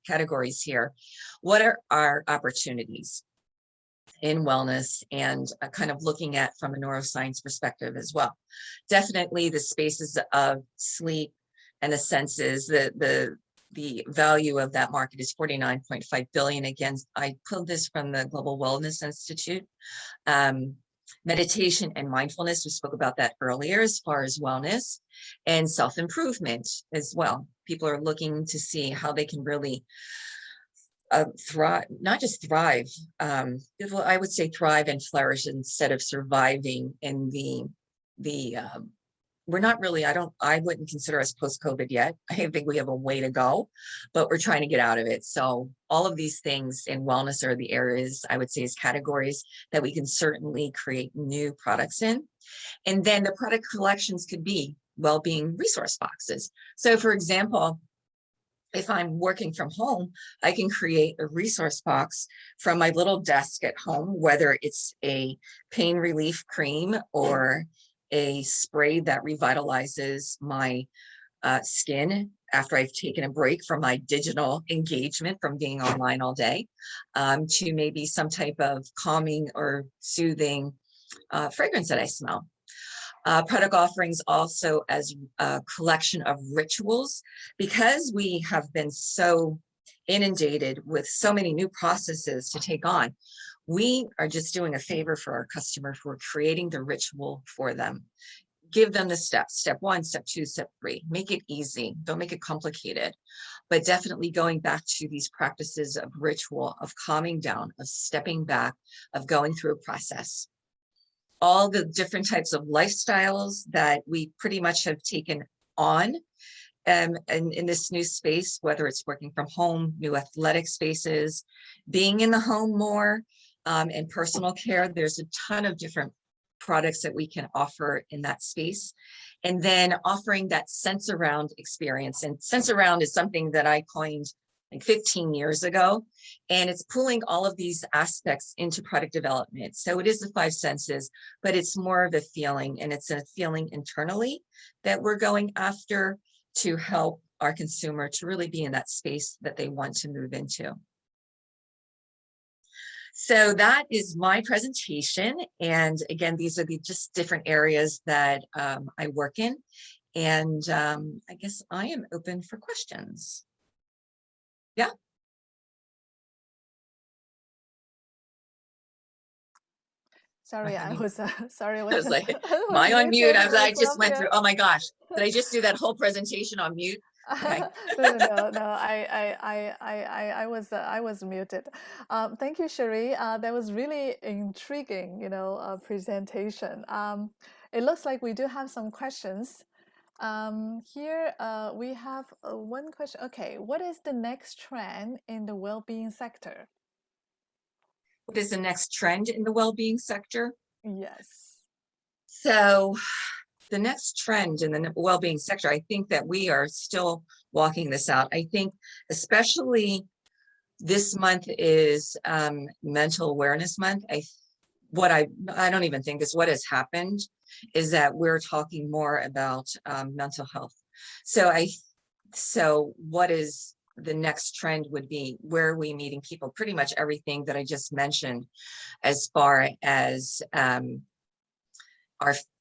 categories here, what are our opportunities in wellness, and kind of looking at from a neuroscience perspective as well? Definitely the spaces of sleep and the senses, the value of that market is 49.5 billion. Again, I pulled this from the Global Wellness Institute. Meditation and mindfulness, we spoke about that earlier as far as wellness, and self-improvement as well. People are looking to see how they can really thrive, not just thrive, I would say thrive and flourish instead of surviving in we're not really, I wouldn't consider us post-COVID yet. I think we have a way to go, but we're trying to get out of it. So all of these things in wellness are the areas, I would say, is categories that we can certainly create new products in. And then the product collections could be well-being resource boxes. So for example, if I'm working from home, I can create a resource box from my little desk at home, whether it's a pain relief cream or a spray that revitalizes my skin after I've taken a break from my digital engagement from being online all day, to maybe some type of calming or soothing fragrance that I smell. Product offerings also as a collection of rituals, because we have been so inundated with so many new processes to take on. We are just doing a favor for our customer for creating the ritual for them. Give them the steps, step 1, step 2, step 3, make it easy. Don't make it complicated, but definitely going back to these practices of ritual, of calming down, of stepping back, of going through a process. All the different types of lifestyles that we pretty much have taken on and in this new space, whether it's working from home, new athletic spaces, being in the home more, and personal care. There's a ton of different products that we can offer in that space. And then offering that sense around experience. And sense around is something that I coined like 15 years ago, and it's pulling all of these aspects into product development. So it is the 5 senses, but it's more of a feeling, and it's a feeling internally that we're going after to help our consumer to really be in that space that they want to move into. So that is my presentation. And again, these are the just different areas that I work in. And I guess I am open for questions. Yeah. Sorry, I was sorry. I was like, I was my on mute. I just myself went here. through. Oh my gosh, did I just do that whole presentation on mute? Okay. No. I was muted. Thank you, Sheree. That was really intriguing, presentation. It looks like we do have some questions. Here we have one question. Okay, what is the next trend in the well-being sector? What is the next trend in the well-being sector? Yes. So the next trend in the well-being sector, I think that we are still walking this out. I think especially this month is Mental Awareness Month. I don't even think this, what has happened is that we're talking more about mental health. So what is the next trend would be, where are we meeting people? Pretty much everything that I just mentioned as far as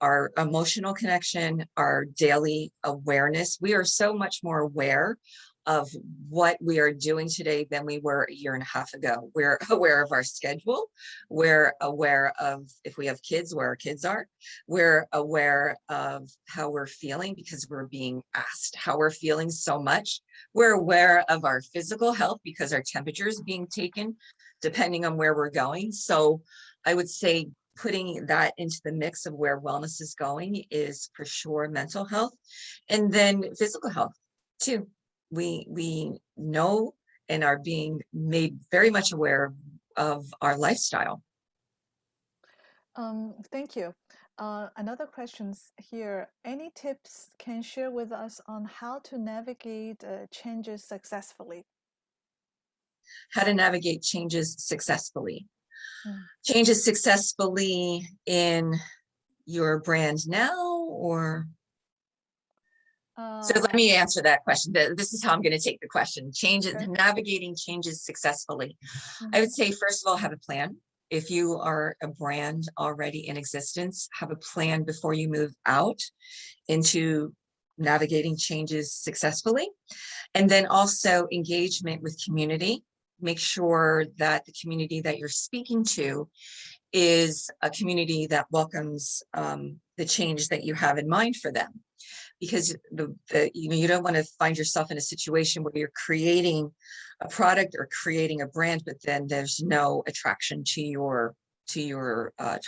our emotional connection, our daily awareness. We are so much more aware of what we are doing today than we were a year and a half ago. We're aware of our schedule. We're aware of, if we have kids, where our kids are. We're aware of how we're feeling because we're being asked how we're feeling so much. We're aware of our physical health because our temperature is being taken depending on where we're going. So I would say putting that into the mix of where wellness is going is for sure mental health, and then physical health too. We know and are being made very much aware of our lifestyle. Thank you. another questions here. Any tips can share with us on how to navigate changes successfully? How to navigate changes successfully. Mm. Changes successfully in your brand now, or? So let me answer that question. This is how I'm going to take the question. Changes, Okay. navigating changes successfully. Mhm. I would say, first of all, have a plan. If you are a brand already in existence, have a plan before you move out into navigating changes successfully. And then also engagement with community. Make sure that the community that you're speaking to is a community that welcomes the change that you have in mind for them. Because you don't want to find yourself in a situation where you're creating a product or creating a brand, but then there's no attraction to your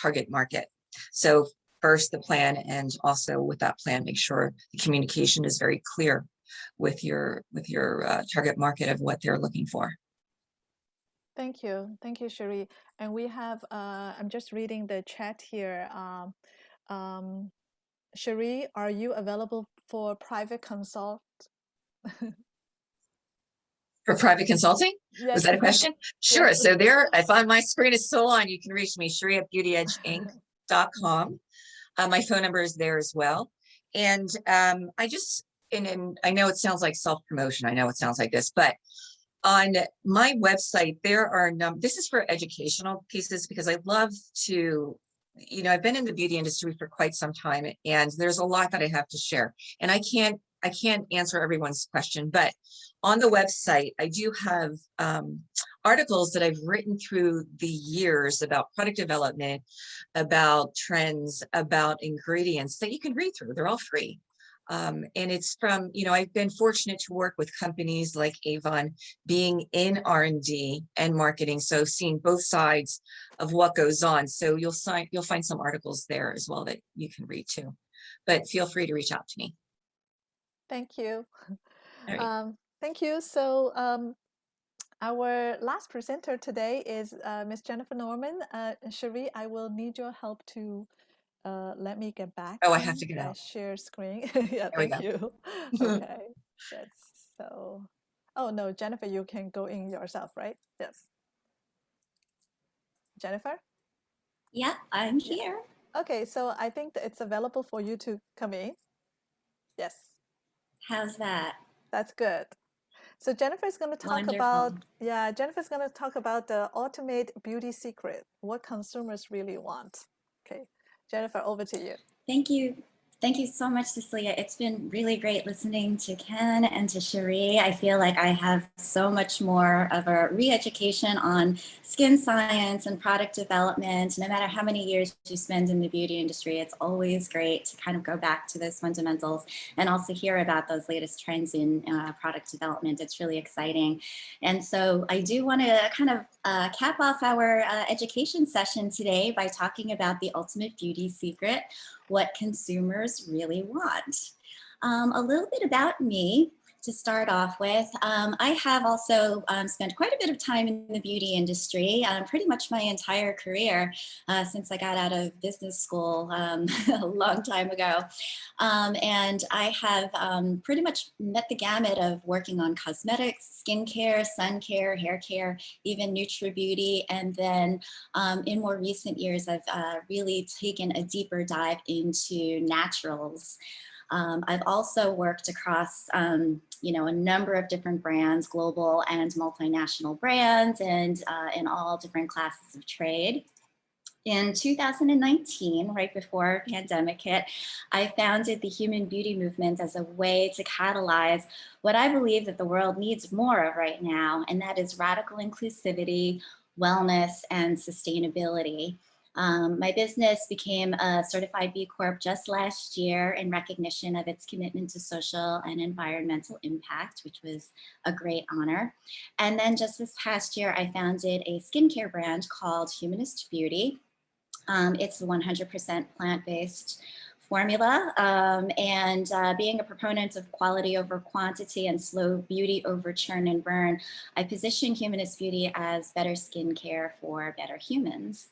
target market. So first the plan, and also with that plan, make sure the communication is very clear with your target market of what they're looking for. Thank you, Sheree. And we have, I'm just reading the chat here. Sheree, are you available for private consult? For private consulting? Yes. Was that a question? Sure. Yes. So there, if on my screen is still on, you can reach me, Sheree at beautyedgeinc.com. My phone number is there as well. And I just, and I know it sounds like self-promotion. I know it sounds like this, but on my website, there are this is for educational pieces, because I love to, I've been in the beauty industry for quite some time, and there's a lot that I have to share, and I can't answer everyone's question, but on the website, I do have articles that I've written through the years about product development, about trends, about ingredients that you can read through. They're all free. And it's from, I've been fortunate to work with companies like Avon, being in R&D and marketing, so seeing both sides of what goes on. So you'll find some articles there as well that you can read too. But feel free to reach out to me. Thank you. All right. Thank you. So our last presenter today is Ms. Jennifer Norman. Sheree, I will need your help to let me get back. Oh, I have to get out. Share screen. Yeah, There we thank go. you. Okay. Yes. So, oh no, Jennifer, you can go in yourself, right? Yes. Jennifer? Yeah, I'm here. Okay, so I think that it's available for you to come in. Yes. How's that? That's good. So Jennifer's going to talk about, Jennifer's going to talk about the ultimate beauty secret, what consumers really want. Okay, Jennifer, over to you. Thank you. Thank you so much, Cecilia. It's been really great listening to Ken and to Sheree. I feel like I have so much more of a re-education on skin science and product development. No matter how many years you spend in the beauty industry, it's always great to kind of go back to those fundamentals and also hear about those latest trends in product development. It's really exciting. And so I do want to kind of cap off our education session today by talking about the ultimate beauty secret, what consumers really want. A little bit about me to start off with. I have also spent quite a bit of time in the beauty industry, pretty much my entire career since I got out of business school a long time ago. And I have pretty much met the gamut of working on cosmetics, skincare, sun care, hair care, even NutriBeauty. And then in more recent years, I've really taken a deeper dive into naturals. I've also worked across, a number of different brands, global and multinational brands, and in all different classes of trade. In 2019, right before pandemic hit, I founded the Human Beauty Movement as a way to catalyze what I believe that the world needs more of right now, and that is radical inclusivity, wellness, and sustainability. My business became a certified B Corp just last year in recognition of its commitment to social and environmental impact, which was a great honor. And then just this past year, I founded a skincare brand called Humanist Beauty. It's 100% plant-based formula, and being a proponent of quality over quantity and slow beauty over churn and burn, I position Humanist Beauty as better skincare for better humans.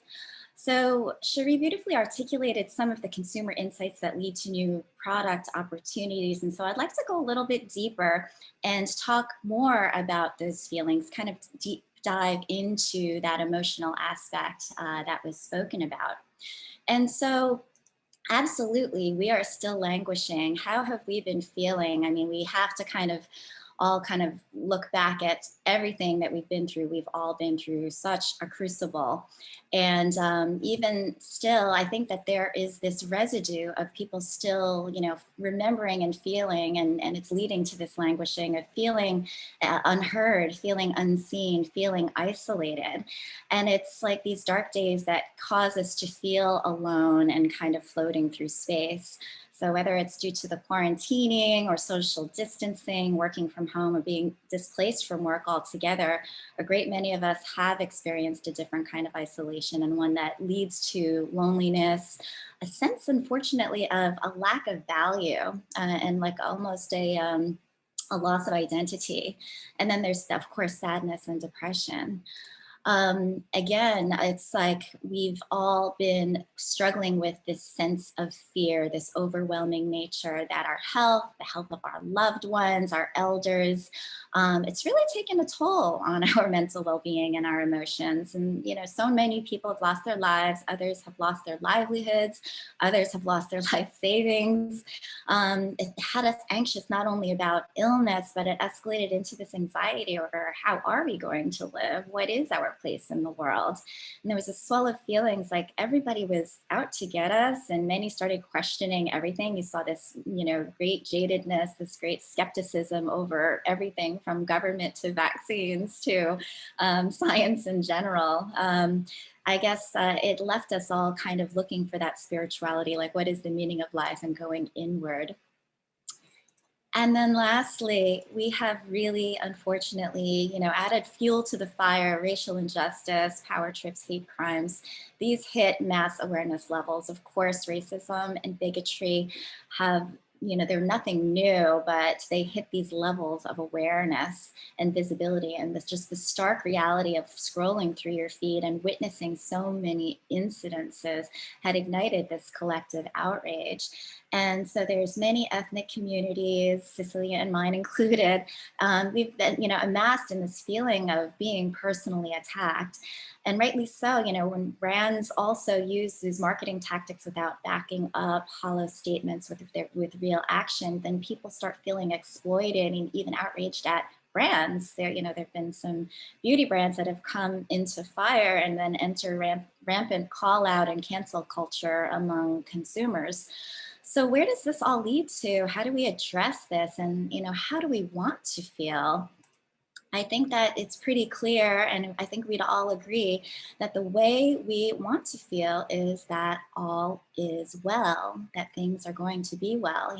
So Sheree beautifully articulated some of the consumer insights that lead to new product opportunities. And so I'd like to go a little bit deeper and talk more about those feelings, kind of deep dive into that emotional aspect that was spoken about. And so absolutely, we are still languishing. How have we been feeling? I mean, we have to all kind of look back at everything that we've been through. We've all been through such a crucible. And even still, I think that there is this residue of people still, remembering and feeling, and it's leading to this languishing of feeling unheard, feeling unseen, feeling isolated. And it's like these dark days that cause us to feel alone and kind of floating through space. So whether it's due to the quarantining or social distancing, working from home, or being displaced from work altogether, a great many of us have experienced a different kind of isolation, and one that leads to loneliness, a sense, unfortunately, of a lack of value, and like almost a loss of identity. And then there's, of course, sadness and depression. Again, it's like we've all been struggling with this sense of fear, this overwhelming nature that our health, the health of our loved ones, our elders, it's really taken a toll on our mental well-being and our emotions. And, so many people have lost their lives, others have lost their livelihoods, others have lost their life savings. It had us anxious not only about illness, but it escalated into this anxiety over how are we going to live? What is our place in the world? And there was a swell of feelings like everybody was out to get us, and many started questioning everything. You saw this, great jadedness, this great skepticism over everything from government to vaccines to science in general. I guess it left us all kind of looking for that spirituality, like what is the meaning of life, and going inward. And then lastly, we have really, unfortunately, added fuel to the fire: racial injustice, power trips, hate crimes. These hit mass awareness levels. Of course, racism and bigotry have, they're nothing new, but they hit these levels of awareness and visibility. And this just the stark reality of scrolling through your feed and witnessing so many incidences had ignited this collective outrage. And so there's many ethnic communities, Cecilia and mine included, we've been, amassed in this feeling of being personally attacked. And rightly so, when brands also use these marketing tactics without backing up hollow statements with real action, then people start feeling exploited and even outraged at brands. There've been some beauty brands that have come into fire and then enter rampant call out and cancel culture among consumers. So where does this all lead to? How do we address this? And, how do we want to feel? I think that it's pretty clear, and I think we'd all agree that the way we want to feel is that all is well, that things are going to be well.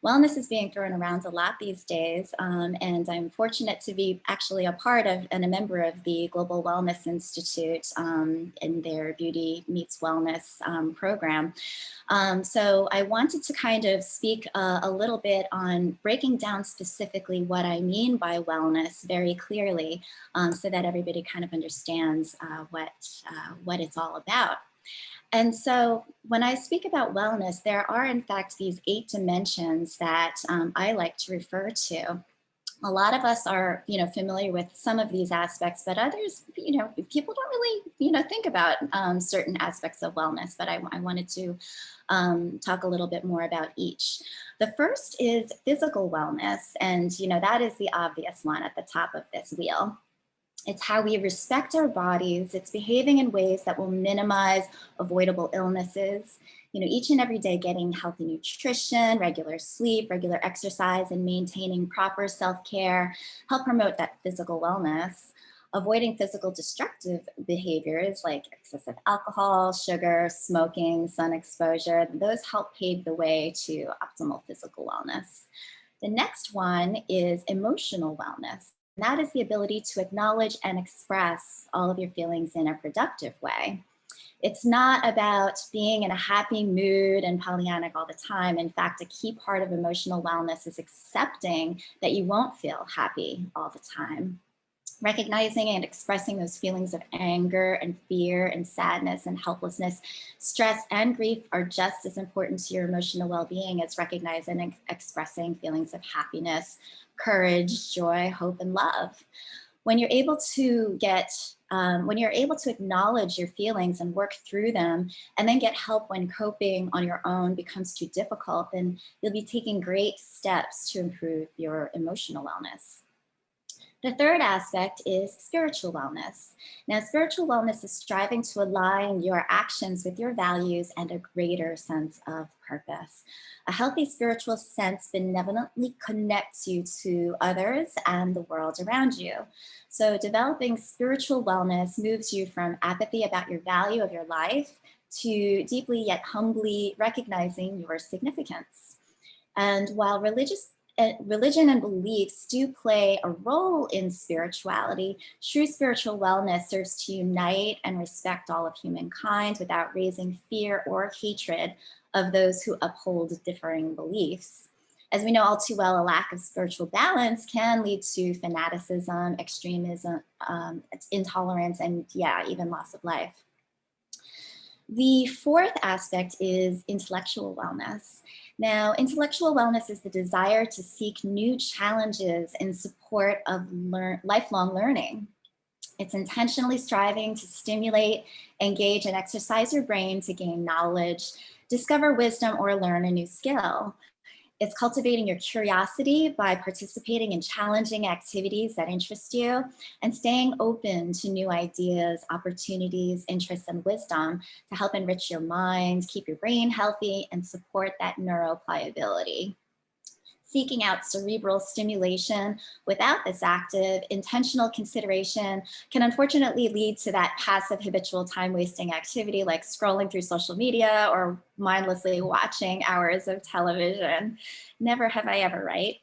Wellness is being thrown around a lot these days, and I'm fortunate to be actually a part of and a member of the Global Wellness Institute in their Beauty Meets Wellness program. So I wanted to kind of speak a little bit on breaking down specifically what I mean by wellness very clearly, so that everybody kind of understands what it's all about. And so when I speak about wellness, there are in fact these 8 dimensions that I like to refer to. A lot of us are, familiar with some of these aspects, but others, people don't really, think about certain aspects of wellness, but I wanted to talk a little bit more about each. The first is physical wellness, and, that is the obvious one at the top of this wheel. It's how we respect our bodies. It's behaving in ways that will minimize avoidable illnesses. Each and every day getting healthy nutrition, regular sleep, regular exercise, and maintaining proper self-care help promote that physical wellness. Avoiding physical destructive behaviors like excessive alcohol, sugar, smoking, sun exposure, those help pave the way to optimal physical wellness. The next one is emotional wellness. And that is the ability to acknowledge and express all of your feelings in a productive way. It's not about being in a happy mood and Pollyannic all the time. In fact, a key part of emotional wellness is accepting that you won't feel happy all the time. Recognizing and expressing those feelings of anger and fear and sadness and helplessness, stress and grief are just as important to your emotional well-being as recognizing and expressing feelings of happiness, courage, joy, hope, and love. When you're able to acknowledge your feelings and work through them, and then get help when coping on your own becomes too difficult, then you'll be taking great steps to improve your emotional wellness. The third aspect is spiritual wellness. Now, spiritual wellness is striving to align your actions with your values and a greater sense of purpose. A healthy spiritual sense benevolently connects you to others and the world around you. So developing spiritual wellness moves you from apathy about your value of your life to deeply yet humbly recognizing your significance. And while religion and beliefs do play a role in spirituality, true spiritual wellness serves to unite and respect all of humankind without raising fear or hatred of those who uphold differing beliefs. As we know all too well, a lack of spiritual balance can lead to fanaticism, extremism, intolerance, and even loss of life. The fourth aspect is intellectual wellness. Now, intellectual wellness is the desire to seek new challenges in support of lifelong learning. It's intentionally striving to stimulate, engage, and exercise your brain to gain knowledge, discover wisdom, or learn a new skill. It's cultivating your curiosity by participating in challenging activities that interest you and staying open to new ideas, opportunities, interests, and wisdom to help enrich your mind, keep your brain healthy, and support that neuropliability. Seeking out cerebral stimulation without this active, intentional consideration can unfortunately lead to that passive, habitual time-wasting activity like scrolling through social media or mindlessly watching hours of television. Never have I ever, right?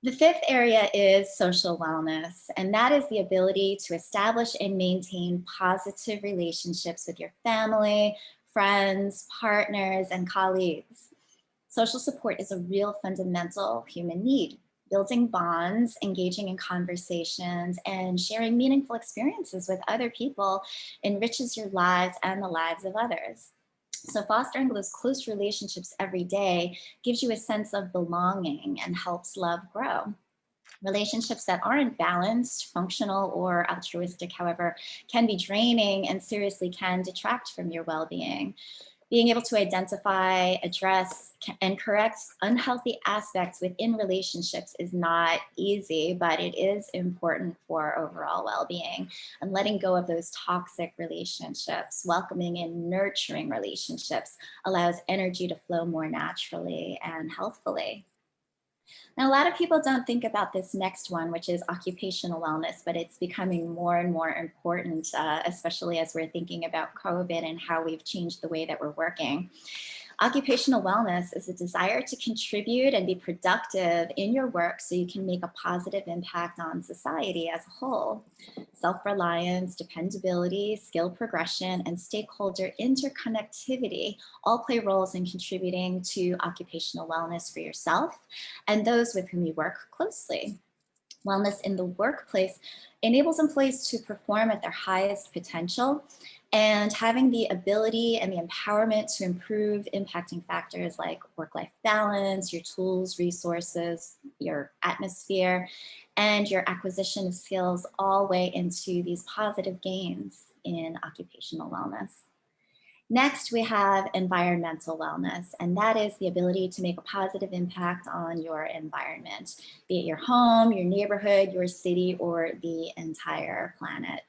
The fifth area is social wellness, and that is the ability to establish and maintain positive relationships with your family, friends, partners, and colleagues. Social support is a real fundamental human need. Building bonds, engaging in conversations, and sharing meaningful experiences with other people enriches your lives and the lives of others. So fostering those close relationships every day gives you a sense of belonging and helps love grow. Relationships that aren't balanced, functional, or altruistic, however, can be draining and seriously can detract from your well-being. Being able to identify, address, and correct unhealthy aspects within relationships is not easy, but it is important for overall well-being. And letting go of those toxic relationships, welcoming and nurturing relationships allows energy to flow more naturally and healthfully. Now, a lot of people don't think about this next one, which is occupational wellness, but it's becoming more and more important, especially as we're thinking about COVID and how we've changed the way that we're working. Occupational wellness is a desire to contribute and be productive in your work so you can make a positive impact on society as a whole. Self-reliance, dependability, skill progression, and stakeholder interconnectivity all play roles in contributing to occupational wellness for yourself and those with whom you work closely. Wellness in the workplace enables employees to perform at their highest potential, and having the ability and the empowerment to improve impacting factors like work-life balance, your tools, resources, your atmosphere, and your acquisition of skills all weigh into these positive gains in occupational wellness. Next, we have environmental wellness, and that is the ability to make a positive impact on your environment, be it your home, your neighborhood, your city, or the entire planet.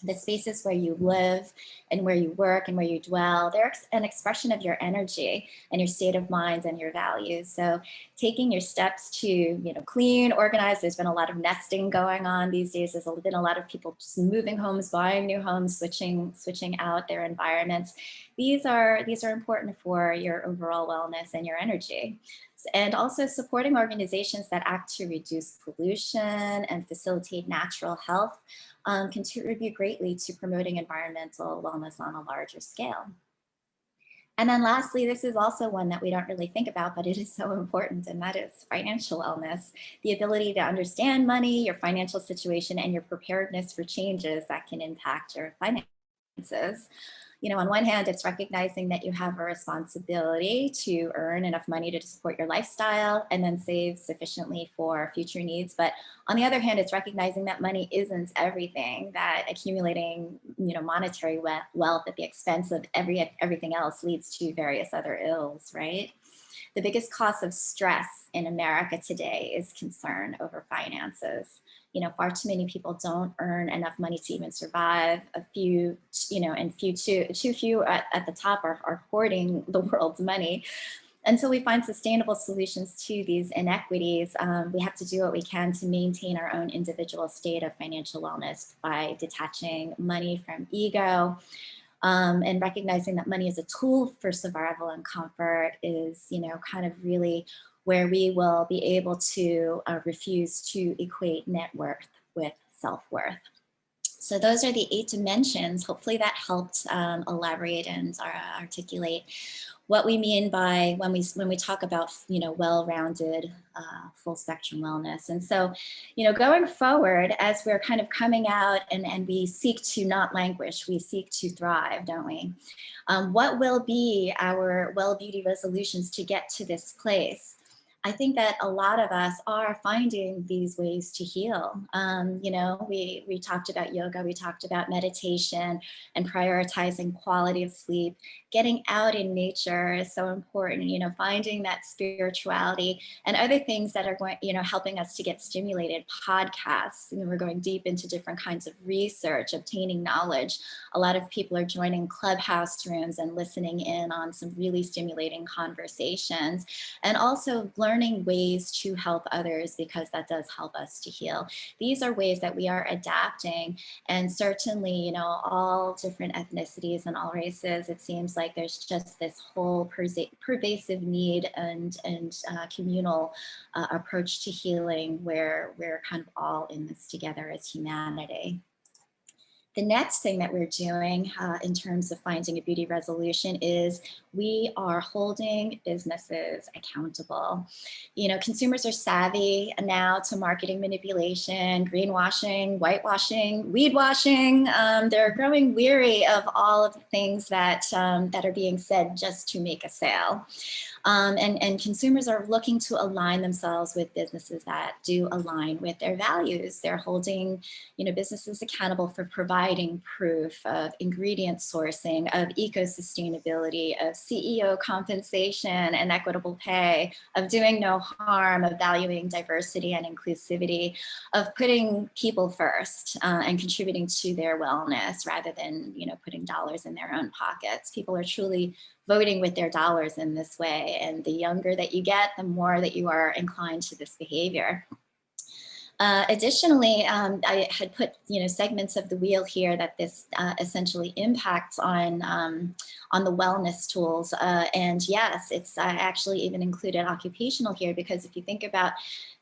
The spaces where you live and where you work and where you dwell, they're an expression of your energy and your state of mind and your values. So taking your steps to, clean, organize, there's been a lot of nesting going on these days. There's been a lot of people just moving homes, buying new homes, switching out their environments. These are important for your overall wellness and your energy. And also supporting organizations that act to reduce pollution and facilitate natural health contribute greatly to promoting environmental wellness on a larger scale. And then lastly, this is also one that we don't really think about, but it is so important, and that is financial wellness. The ability to understand money, your financial situation, and your preparedness for changes that can impact your finances. You know, on one hand, it's recognizing that you have a responsibility to earn enough money to support your lifestyle and then save sufficiently for future needs. But on the other hand, it's recognizing that money isn't everything, that accumulating, you know, monetary wealth at the expense of everything else leads to various other ills, right? The biggest cause of stress in America today is concern over finances. You know, far too many people don't earn enough money to even survive. A few, you know, and too few at the top are hoarding the world's money. Until we find sustainable solutions to these inequities, we have to do what we can to maintain our own individual state of financial wellness by detaching money from ego, and recognizing that money is a tool for survival and comfort is, you know, kind of really where we will be able to refuse to equate net worth with self-worth. So those are the 8 dimensions. Hopefully that helped elaborate and articulate what we mean by when we talk about, you know, well-rounded, full spectrum wellness. And so, you know, going forward, as we're kind of coming out and we seek to not languish, we seek to thrive, don't we? What will be our well beauty resolutions to get to this place? I think that a lot of us are finding these ways to heal. You know, we talked about yoga, we talked about meditation and prioritizing quality of sleep. Getting out in nature is so important, you know, finding that spirituality and other things that are going, you know, helping us to get stimulated. Podcasts, you know, we're going deep into different kinds of research, obtaining knowledge. A lot of people are joining clubhouse rooms and listening in on some really stimulating conversations, and also learning ways to help others, because that does help us to heal. These are ways that we are adapting, and certainly, you know, all different ethnicities and all races, it seems like there's just this whole pervasive need and communal approach to healing where we're kind of all in this together as humanity. The next thing that we're doing in terms of finding a beauty resolution is we are holding businesses accountable. You know, consumers are savvy now to marketing manipulation, greenwashing, whitewashing, weed washing. They're growing weary of all of the things that are being said just to make a sale. And consumers are looking to align themselves with businesses that do align with their values. They're holding, you know, businesses accountable for providing proof of ingredient sourcing, of eco-sustainability, of CEO compensation and equitable pay, of doing no harm, of valuing diversity and inclusivity, of putting people first and contributing to their wellness rather than, you know, putting dollars in their own pockets. People are truly voting with their dollars in this way. And the younger that you get, the more that you are inclined to this behavior. Additionally, I had put, you know, segments of the wheel here that this essentially impacts on the wellness tools. And yes, it's actually even included occupational here, because if you think about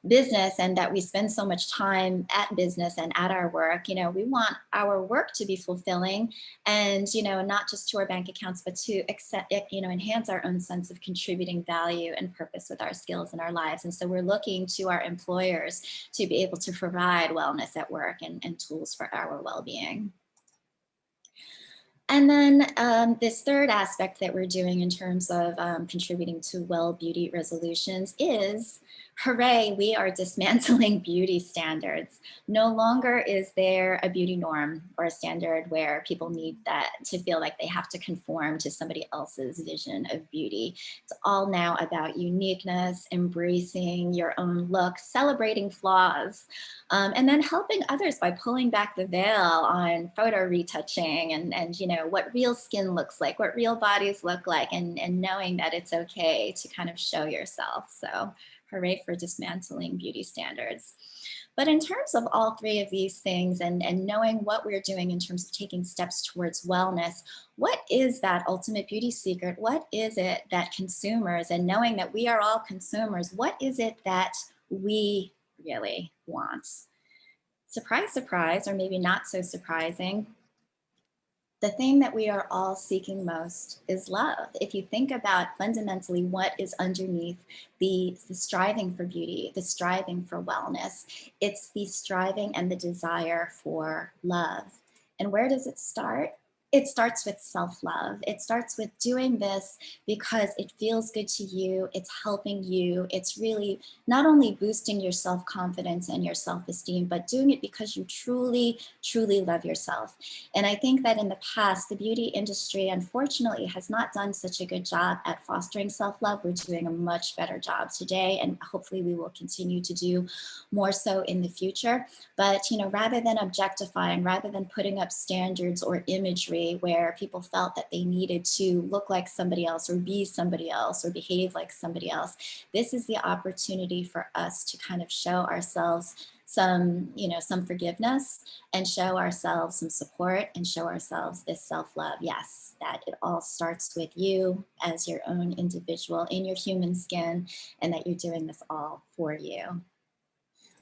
business and that we spend so much time at business and at our work, you know, we want our work to be fulfilling and, you know, not just to our bank accounts, but to you know, enhance our own sense of contributing value and purpose with our skills in our lives. And so we're looking to our employers to be able to provide wellness at work and tools for our well-being. And then this third aspect that we're doing in terms of contributing to well beauty resolutions is, hooray, we are dismantling beauty standards. No longer is there a beauty norm or a standard where people need that to feel like they have to conform to somebody else's vision of beauty. It's all now about uniqueness, embracing your own look, celebrating flaws, and then helping others by pulling back the veil on photo retouching and you know, what real skin looks like, what real bodies look like, and knowing that it's okay to kind of show yourself. So hooray for dismantling beauty standards. But in terms of all three of these things and knowing what we're doing in terms of taking steps towards wellness, what is that ultimate beauty secret? What is it that consumers, and knowing that we are all consumers, what is it that we really want? Surprise, surprise, or maybe not so surprising, the thing that we are all seeking most is love. If you think about fundamentally what is underneath the striving for beauty, the striving for wellness, it's the striving and the desire for love. And where does it start? It starts with self-love. It starts with doing this because it feels good to you, it's helping you, it's really not only boosting your self-confidence and your self-esteem, but doing it because you truly, truly love yourself. And I think that in the past, the beauty industry, unfortunately, has not done such a good job at fostering self-love. We're doing a much better job today, and hopefully we will continue to do more so in the future. But, you know, rather than objectifying, rather than putting up standards or imagery where people felt that they needed to look like somebody else or be somebody else or behave like somebody else, this is the opportunity for us to kind of show ourselves some, you know, some forgiveness and show ourselves some support and show ourselves this self-love. Yes, that it all starts with you as your own individual in your human skin, and that you're doing this all for you.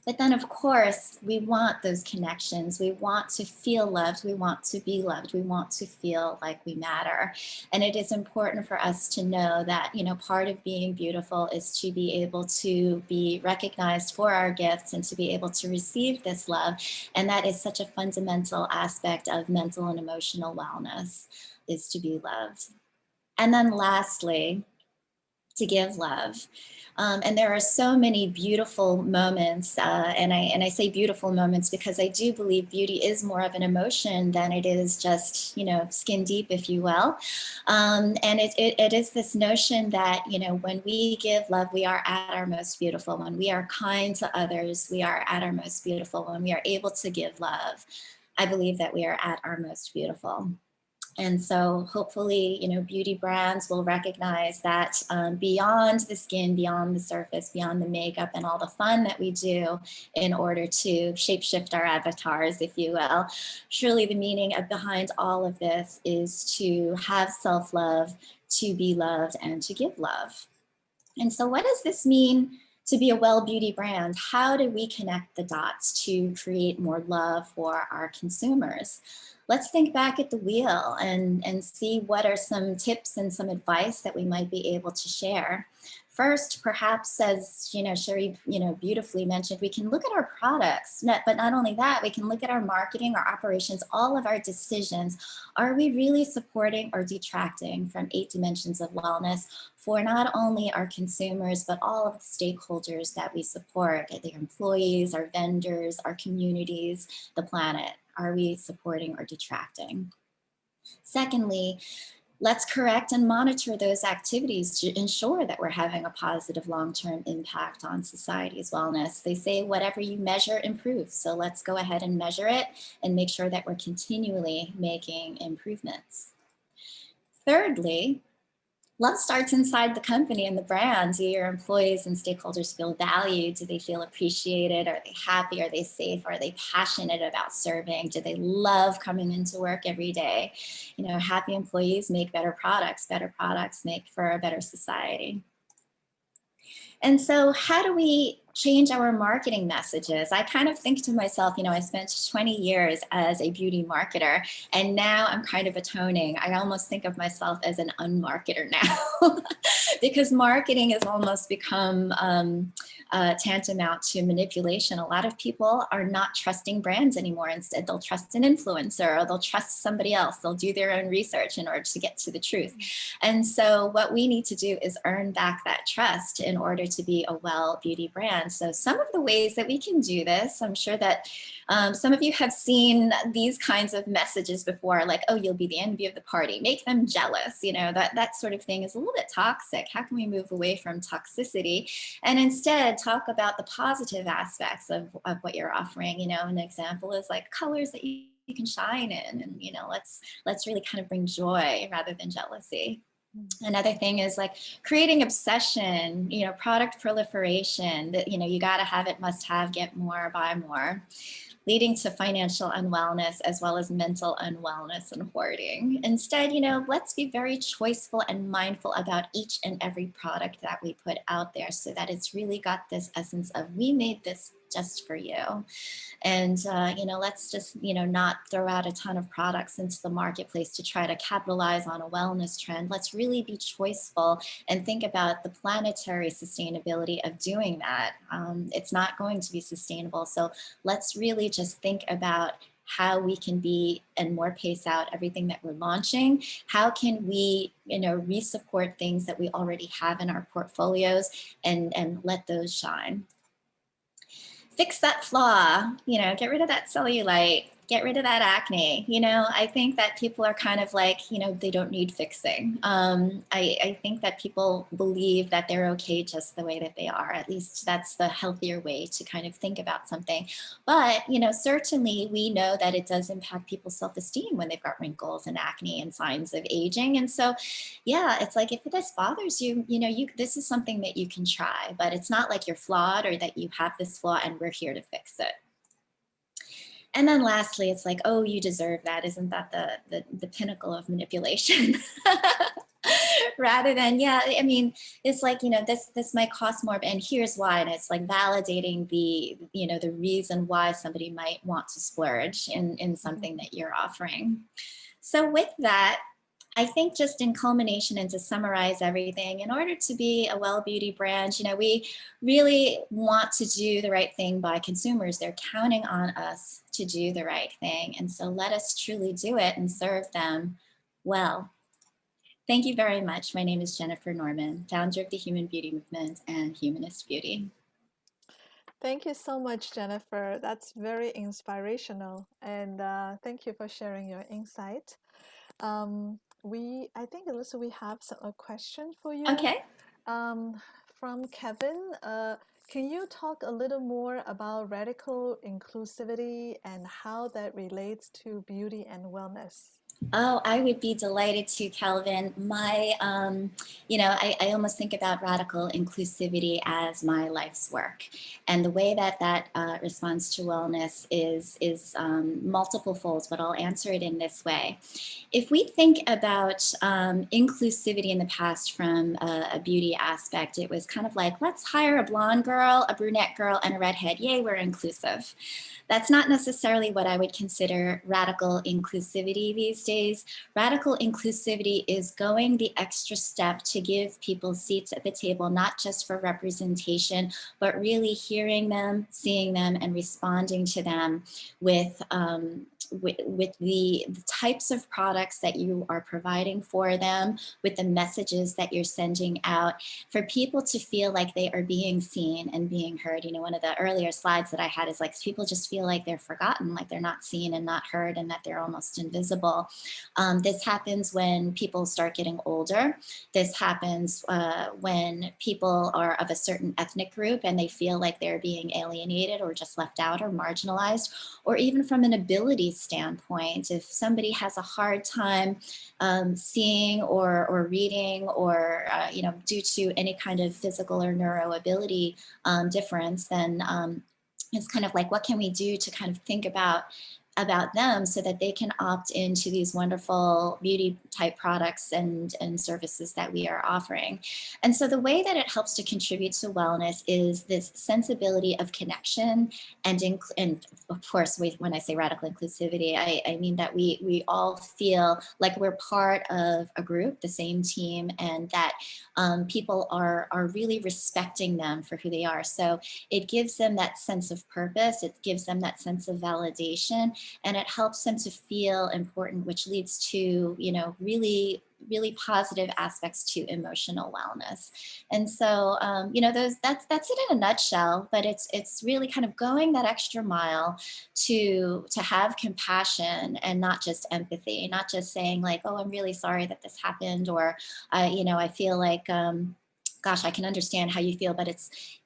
But then, of course, we want those connections. We want to feel loved. We want to be loved. We want to feel like we matter. And it is important for us to know that, you know, part of being beautiful is to be able to be recognized for our gifts and to be able to receive this love. And that is such a fundamental aspect of mental and emotional wellness, is to be loved. And then lastly, to give love. And there are so many beautiful moments, and I say beautiful moments because I do believe beauty is more of an emotion than it is just, you know, skin deep, if you will. And it is this notion that, you know, when we give love, we are at our most beautiful. When we are kind to others, we are at our most beautiful. When we are able to give love, I believe that we are at our most beautiful. And so hopefully, you know, beauty brands will recognize that beyond the skin, beyond the surface, beyond the makeup and all the fun that we do in order to shapeshift our avatars, if you will, surely the meaning behind all of this is to have self-love, to be loved, and to give love. And so what does this mean to be a well beauty brand? How do we connect the dots to create more love for our consumers? Let's think back at the wheel and see what are some tips and some advice that we might be able to share. First, perhaps, as you know, Sheree, you know, beautifully mentioned, we can look at our products, but not only that, we can look at our marketing, our operations, all of our decisions. Are we really supporting or detracting from 8 dimensions of wellness for not only our consumers, but all of the stakeholders that we support, the employees, our vendors, our communities, the planet? Are we supporting or detracting? Secondly, let's correct and monitor those activities to ensure that we're having a positive long-term impact on society's wellness. They say whatever you measure improves. So let's go ahead and measure it and make sure that we're continually making improvements. Thirdly, love starts inside the company and the brand. Do your employees and stakeholders feel valued? Do they feel appreciated? Are they happy? Are they safe? Are they passionate about serving? Do they love coming into work every day? You know, happy employees make better products make for a better society. And so how do we change our marketing messages? I kind of think to myself, you know, I spent 20 years as a beauty marketer, and now I'm kind of atoning. I almost think of myself as an unmarketer now because marketing has almost become tantamount to manipulation. A lot of people are not trusting brands anymore. Instead, they'll trust an influencer or they'll trust somebody else. They'll do their own research in order to get to the truth. And so what we need to do is earn back that trust in order to be a well beauty brand. So some of the ways that we can do this, I'm sure that some of you have seen these kinds of messages before, like, oh, you'll be the envy of the party, make them jealous. You know, that sort of thing is a little bit toxic. How can we move away from toxicity and instead talk about the positive aspects of what you're offering? You know, an example is like colors that you can shine in, and, you know, let's really kind of bring joy rather than jealousy. Another thing is like creating obsession, you know, product proliferation, that, you know, you got to have it, must have, get more, buy more, leading to financial unwellness as well as mental unwellness and hoarding. Instead, you know, let's be very choiceful and mindful about each and every product that we put out there so that it's really got this essence of we made this just for you. And, let's just, not throw out a ton of products into the marketplace to try to capitalize on a wellness trend. Let's really be choiceful and think about the planetary sustainability of doing that. It's not going to be sustainable. So let's really just think about how we can be and more pace out everything that we're launching. How can we, re-support things that we already have in our portfolios and let those shine. Fix that flaw, get rid of that cellulite, get rid of that acne. I think that people are kind of like, they don't need fixing. I think that people believe that they're okay just the way that they are. At least that's the healthier way to kind of think about something. But, certainly we know that it does impact people's self-esteem when they've got wrinkles and acne and signs of aging. And so, yeah, it's like, if this bothers you, this is something that you can try, but it's not like you're flawed or that you have this flaw and we're here to fix it. And then lastly, it's like, oh, you deserve that. Isn't that the pinnacle of manipulation? Rather than, it's like, this might cost more, and here's why. And it's like validating the reason why somebody might want to splurge in something that you're offering. So with that, I think just in culmination and to summarize everything, in order to be a well beauty brand, we really want to do the right thing by consumers. They're counting on us to do the right thing. And so let us truly do it and serve them well. Thank you very much. My name is Jennifer Norman, founder of the Human Beauty Movement and Humanist Beauty. Thank you so much, Jennifer. That's very inspirational. And thank you for sharing your insight. I think, Alyssa, we have a question for you. Okay. From Kevin. Can you talk a little more about radical inclusivity and how that relates to beauty and wellness? Oh, I would be delighted to, Calvin. I almost think about radical inclusivity as my life's work. And the way that responds to wellness is multiple folds, but I'll answer it in this way. If we think about inclusivity in the past from a beauty aspect, it was kind of like, let's hire a blonde girl, a brunette girl, and a redhead. Yay, we're inclusive. That's not necessarily what I would consider radical inclusivity these days. Radical inclusivity is going the extra step to give people seats at the table, not just for representation, but really hearing them, seeing them, and responding to them with the types of products that you are providing for them, with the messages that you're sending out, for people to feel like they are being seen and being heard. One of the earlier slides that I had is like, people just feel like they're forgotten, like they're not seen and not heard, and that they're almost invisible. This happens when people start getting older. This happens when people are of a certain ethnic group and they feel like they're being alienated or just left out or marginalized, or even from an ability standpoint. If somebody has a hard time seeing or reading, or due to any kind of physical or neuro ability difference, then it's kind of like, what can we do to kind of think about them so that they can opt into these wonderful beauty type products and services that we are offering. And so the way that it helps to contribute to wellness is this sensibility of connection and of course, when I say radical inclusivity, I mean that we all feel like we're part of a group, the same team, and that people are really respecting them for who they are. So it gives them that sense of purpose, it gives them that sense of validation, and it helps them to feel important, which leads to, really, really positive aspects to emotional wellness. And so, that's it in a nutshell, but it's really kind of going that extra mile to have compassion and not just empathy, not just saying like, oh, I'm really sorry that this happened, or, I feel like, gosh, I can understand how you feel, but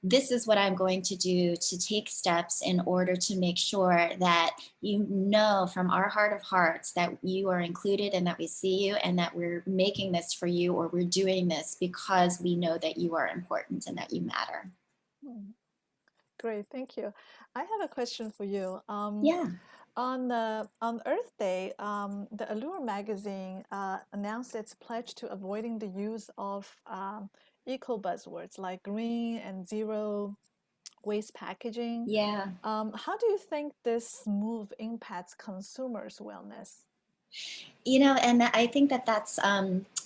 this is what I'm going to do to take steps in order to make sure that from our heart of hearts that you are included and that we see you and that we're making this for you, or we're doing this because we know that you are important and that you matter. Great, thank you. I have a question for you. Yeah. On Earth Day, the Allure magazine announced its pledge to avoiding the use of eco buzzwords like green and zero waste packaging. Yeah. How do you think this move impacts consumers' wellness? And I think that that's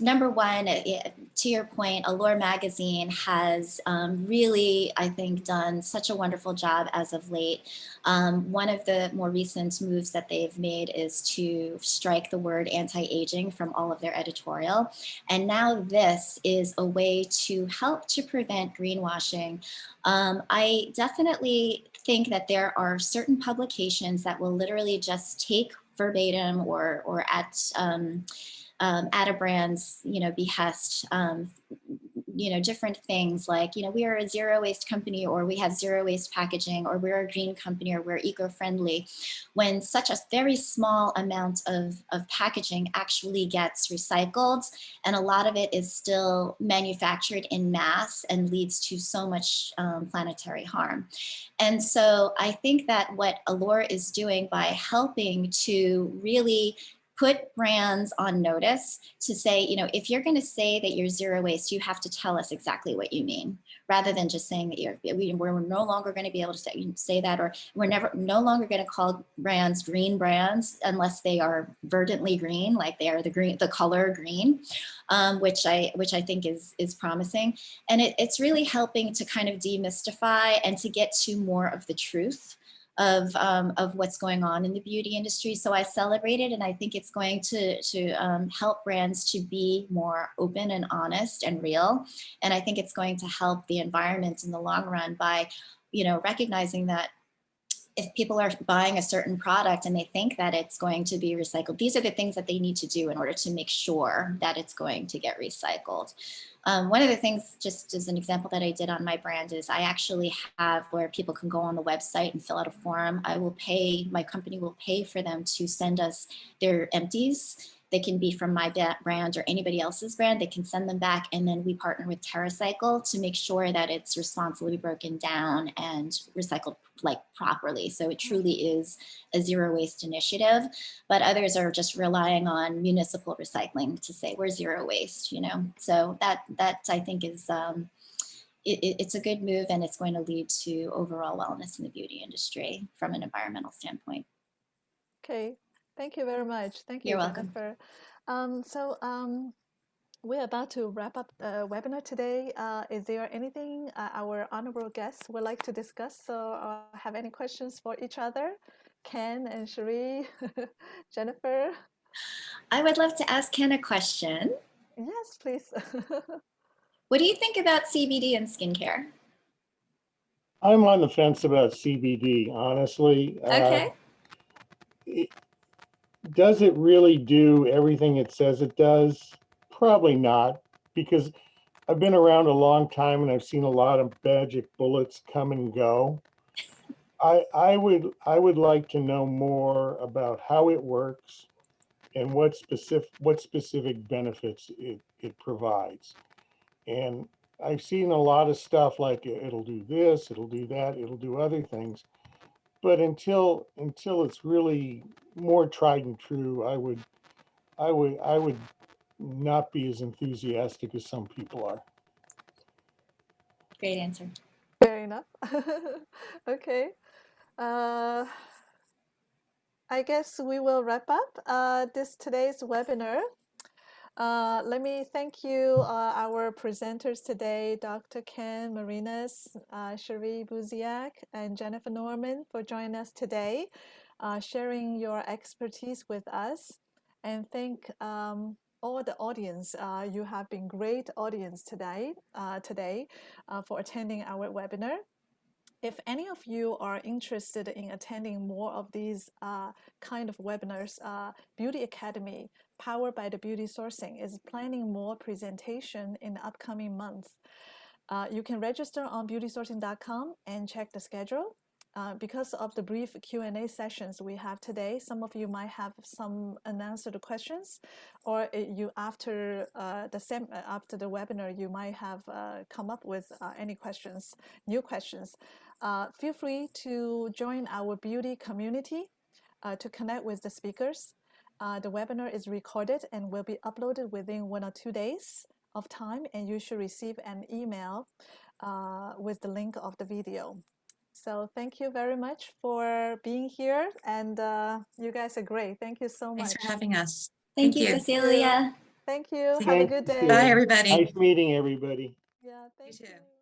number one, to your point, Allure Magazine has really, I think, done such a wonderful job as of late. One of the more recent moves that they've made is to strike the word anti-aging from all of their editorial. And now this is a way to help to prevent greenwashing. I definitely think that there are certain publications that will literally just take verbatim or at a brand's behest different things like we are a zero waste company, or we have zero waste packaging, or we're a green company, or we're eco-friendly, when such a very small amount of packaging actually gets recycled, and a lot of it is still manufactured in mass and leads to so much planetary harm. And so I think that what Allure is doing by helping to really put brands on notice to say, if you're going to say that you're zero waste, you have to tell us exactly what you mean, rather than just saying that we're no longer going to be able to say that, or we're no longer going to call brands green brands unless they are verdantly green, like they are the color green, which I think is promising. And it's really helping to kind of demystify and to get to more of the truth of what's going on in the beauty industry. So I celebrate it, and I think it's going to help brands to be more open and honest and real. And I think it's going to help the environment in the long run by, recognizing that if people are buying a certain product and they think that it's going to be recycled, these are the things that they need to do in order to make sure that it's going to get recycled. One of the things, just as an example, that I did on my brand is I actually have where people can go on the website and fill out a form. My company will pay for them to send us their empties. They can be from my brand or anybody else's brand. They can send them back, and then we partner with TerraCycle to make sure that it's responsibly broken down and recycled properly. So it truly is a zero waste initiative, but others are just relying on municipal recycling to say we're zero waste, So that I think is, it's a good move, and it's going to lead to overall wellness in the beauty industry from an environmental standpoint. Okay, thank you very much. Thank you, You're welcome. Jennifer. We're about to wrap up the webinar today. Is there anything our honorable guests would like to discuss or have any questions for each other? Ken and Sheree, Jennifer? I would love to ask Ken a question. Yes, please. What do you think about CBD and skincare? I'm on the fence about CBD, honestly. Okay. Does it really do everything it says it does? Probably not, because I've been around a long time and I've seen a lot of magic bullets come and go. I would like to know more about how it works and what specific benefits it provides. And I've seen a lot of stuff like it'll do this, it'll do that, it'll do other things. But until it's really more tried and true, I would not be as enthusiastic as some people are. Great answer. Fair enough. Okay. I guess we will wrap up today's webinar. Let me thank you, our presenters today, Dr. Ken Marinas, Sheree Bouziak, and Jennifer Norman, for joining us today, sharing your expertise with us. And thank all the audience. You have been great audience today for attending our webinar. If any of you are interested in attending more of these kind of webinars, Beauty Academy, powered by the BeautySourcing, is planning more presentation in the upcoming months. You can register on BeautySourcing.com and check the schedule. Because of the brief Q&A sessions we have today, some of you might have some unanswered questions, or after the webinar, you might have come up with any questions, new questions. Feel free to join our beauty community to connect with the speakers. The webinar is recorded and will be uploaded within 1 or 2 days of time, and you should receive an email with the link of the video. So thank you very much for being here, and you guys are great. Thank you so much. Thanks for having us. Thank you, you. Cecilia. Thank you. Thank Have a Thank good you, day. Sue. Bye, everybody. Nice meeting everybody. Yeah, You thank too. you.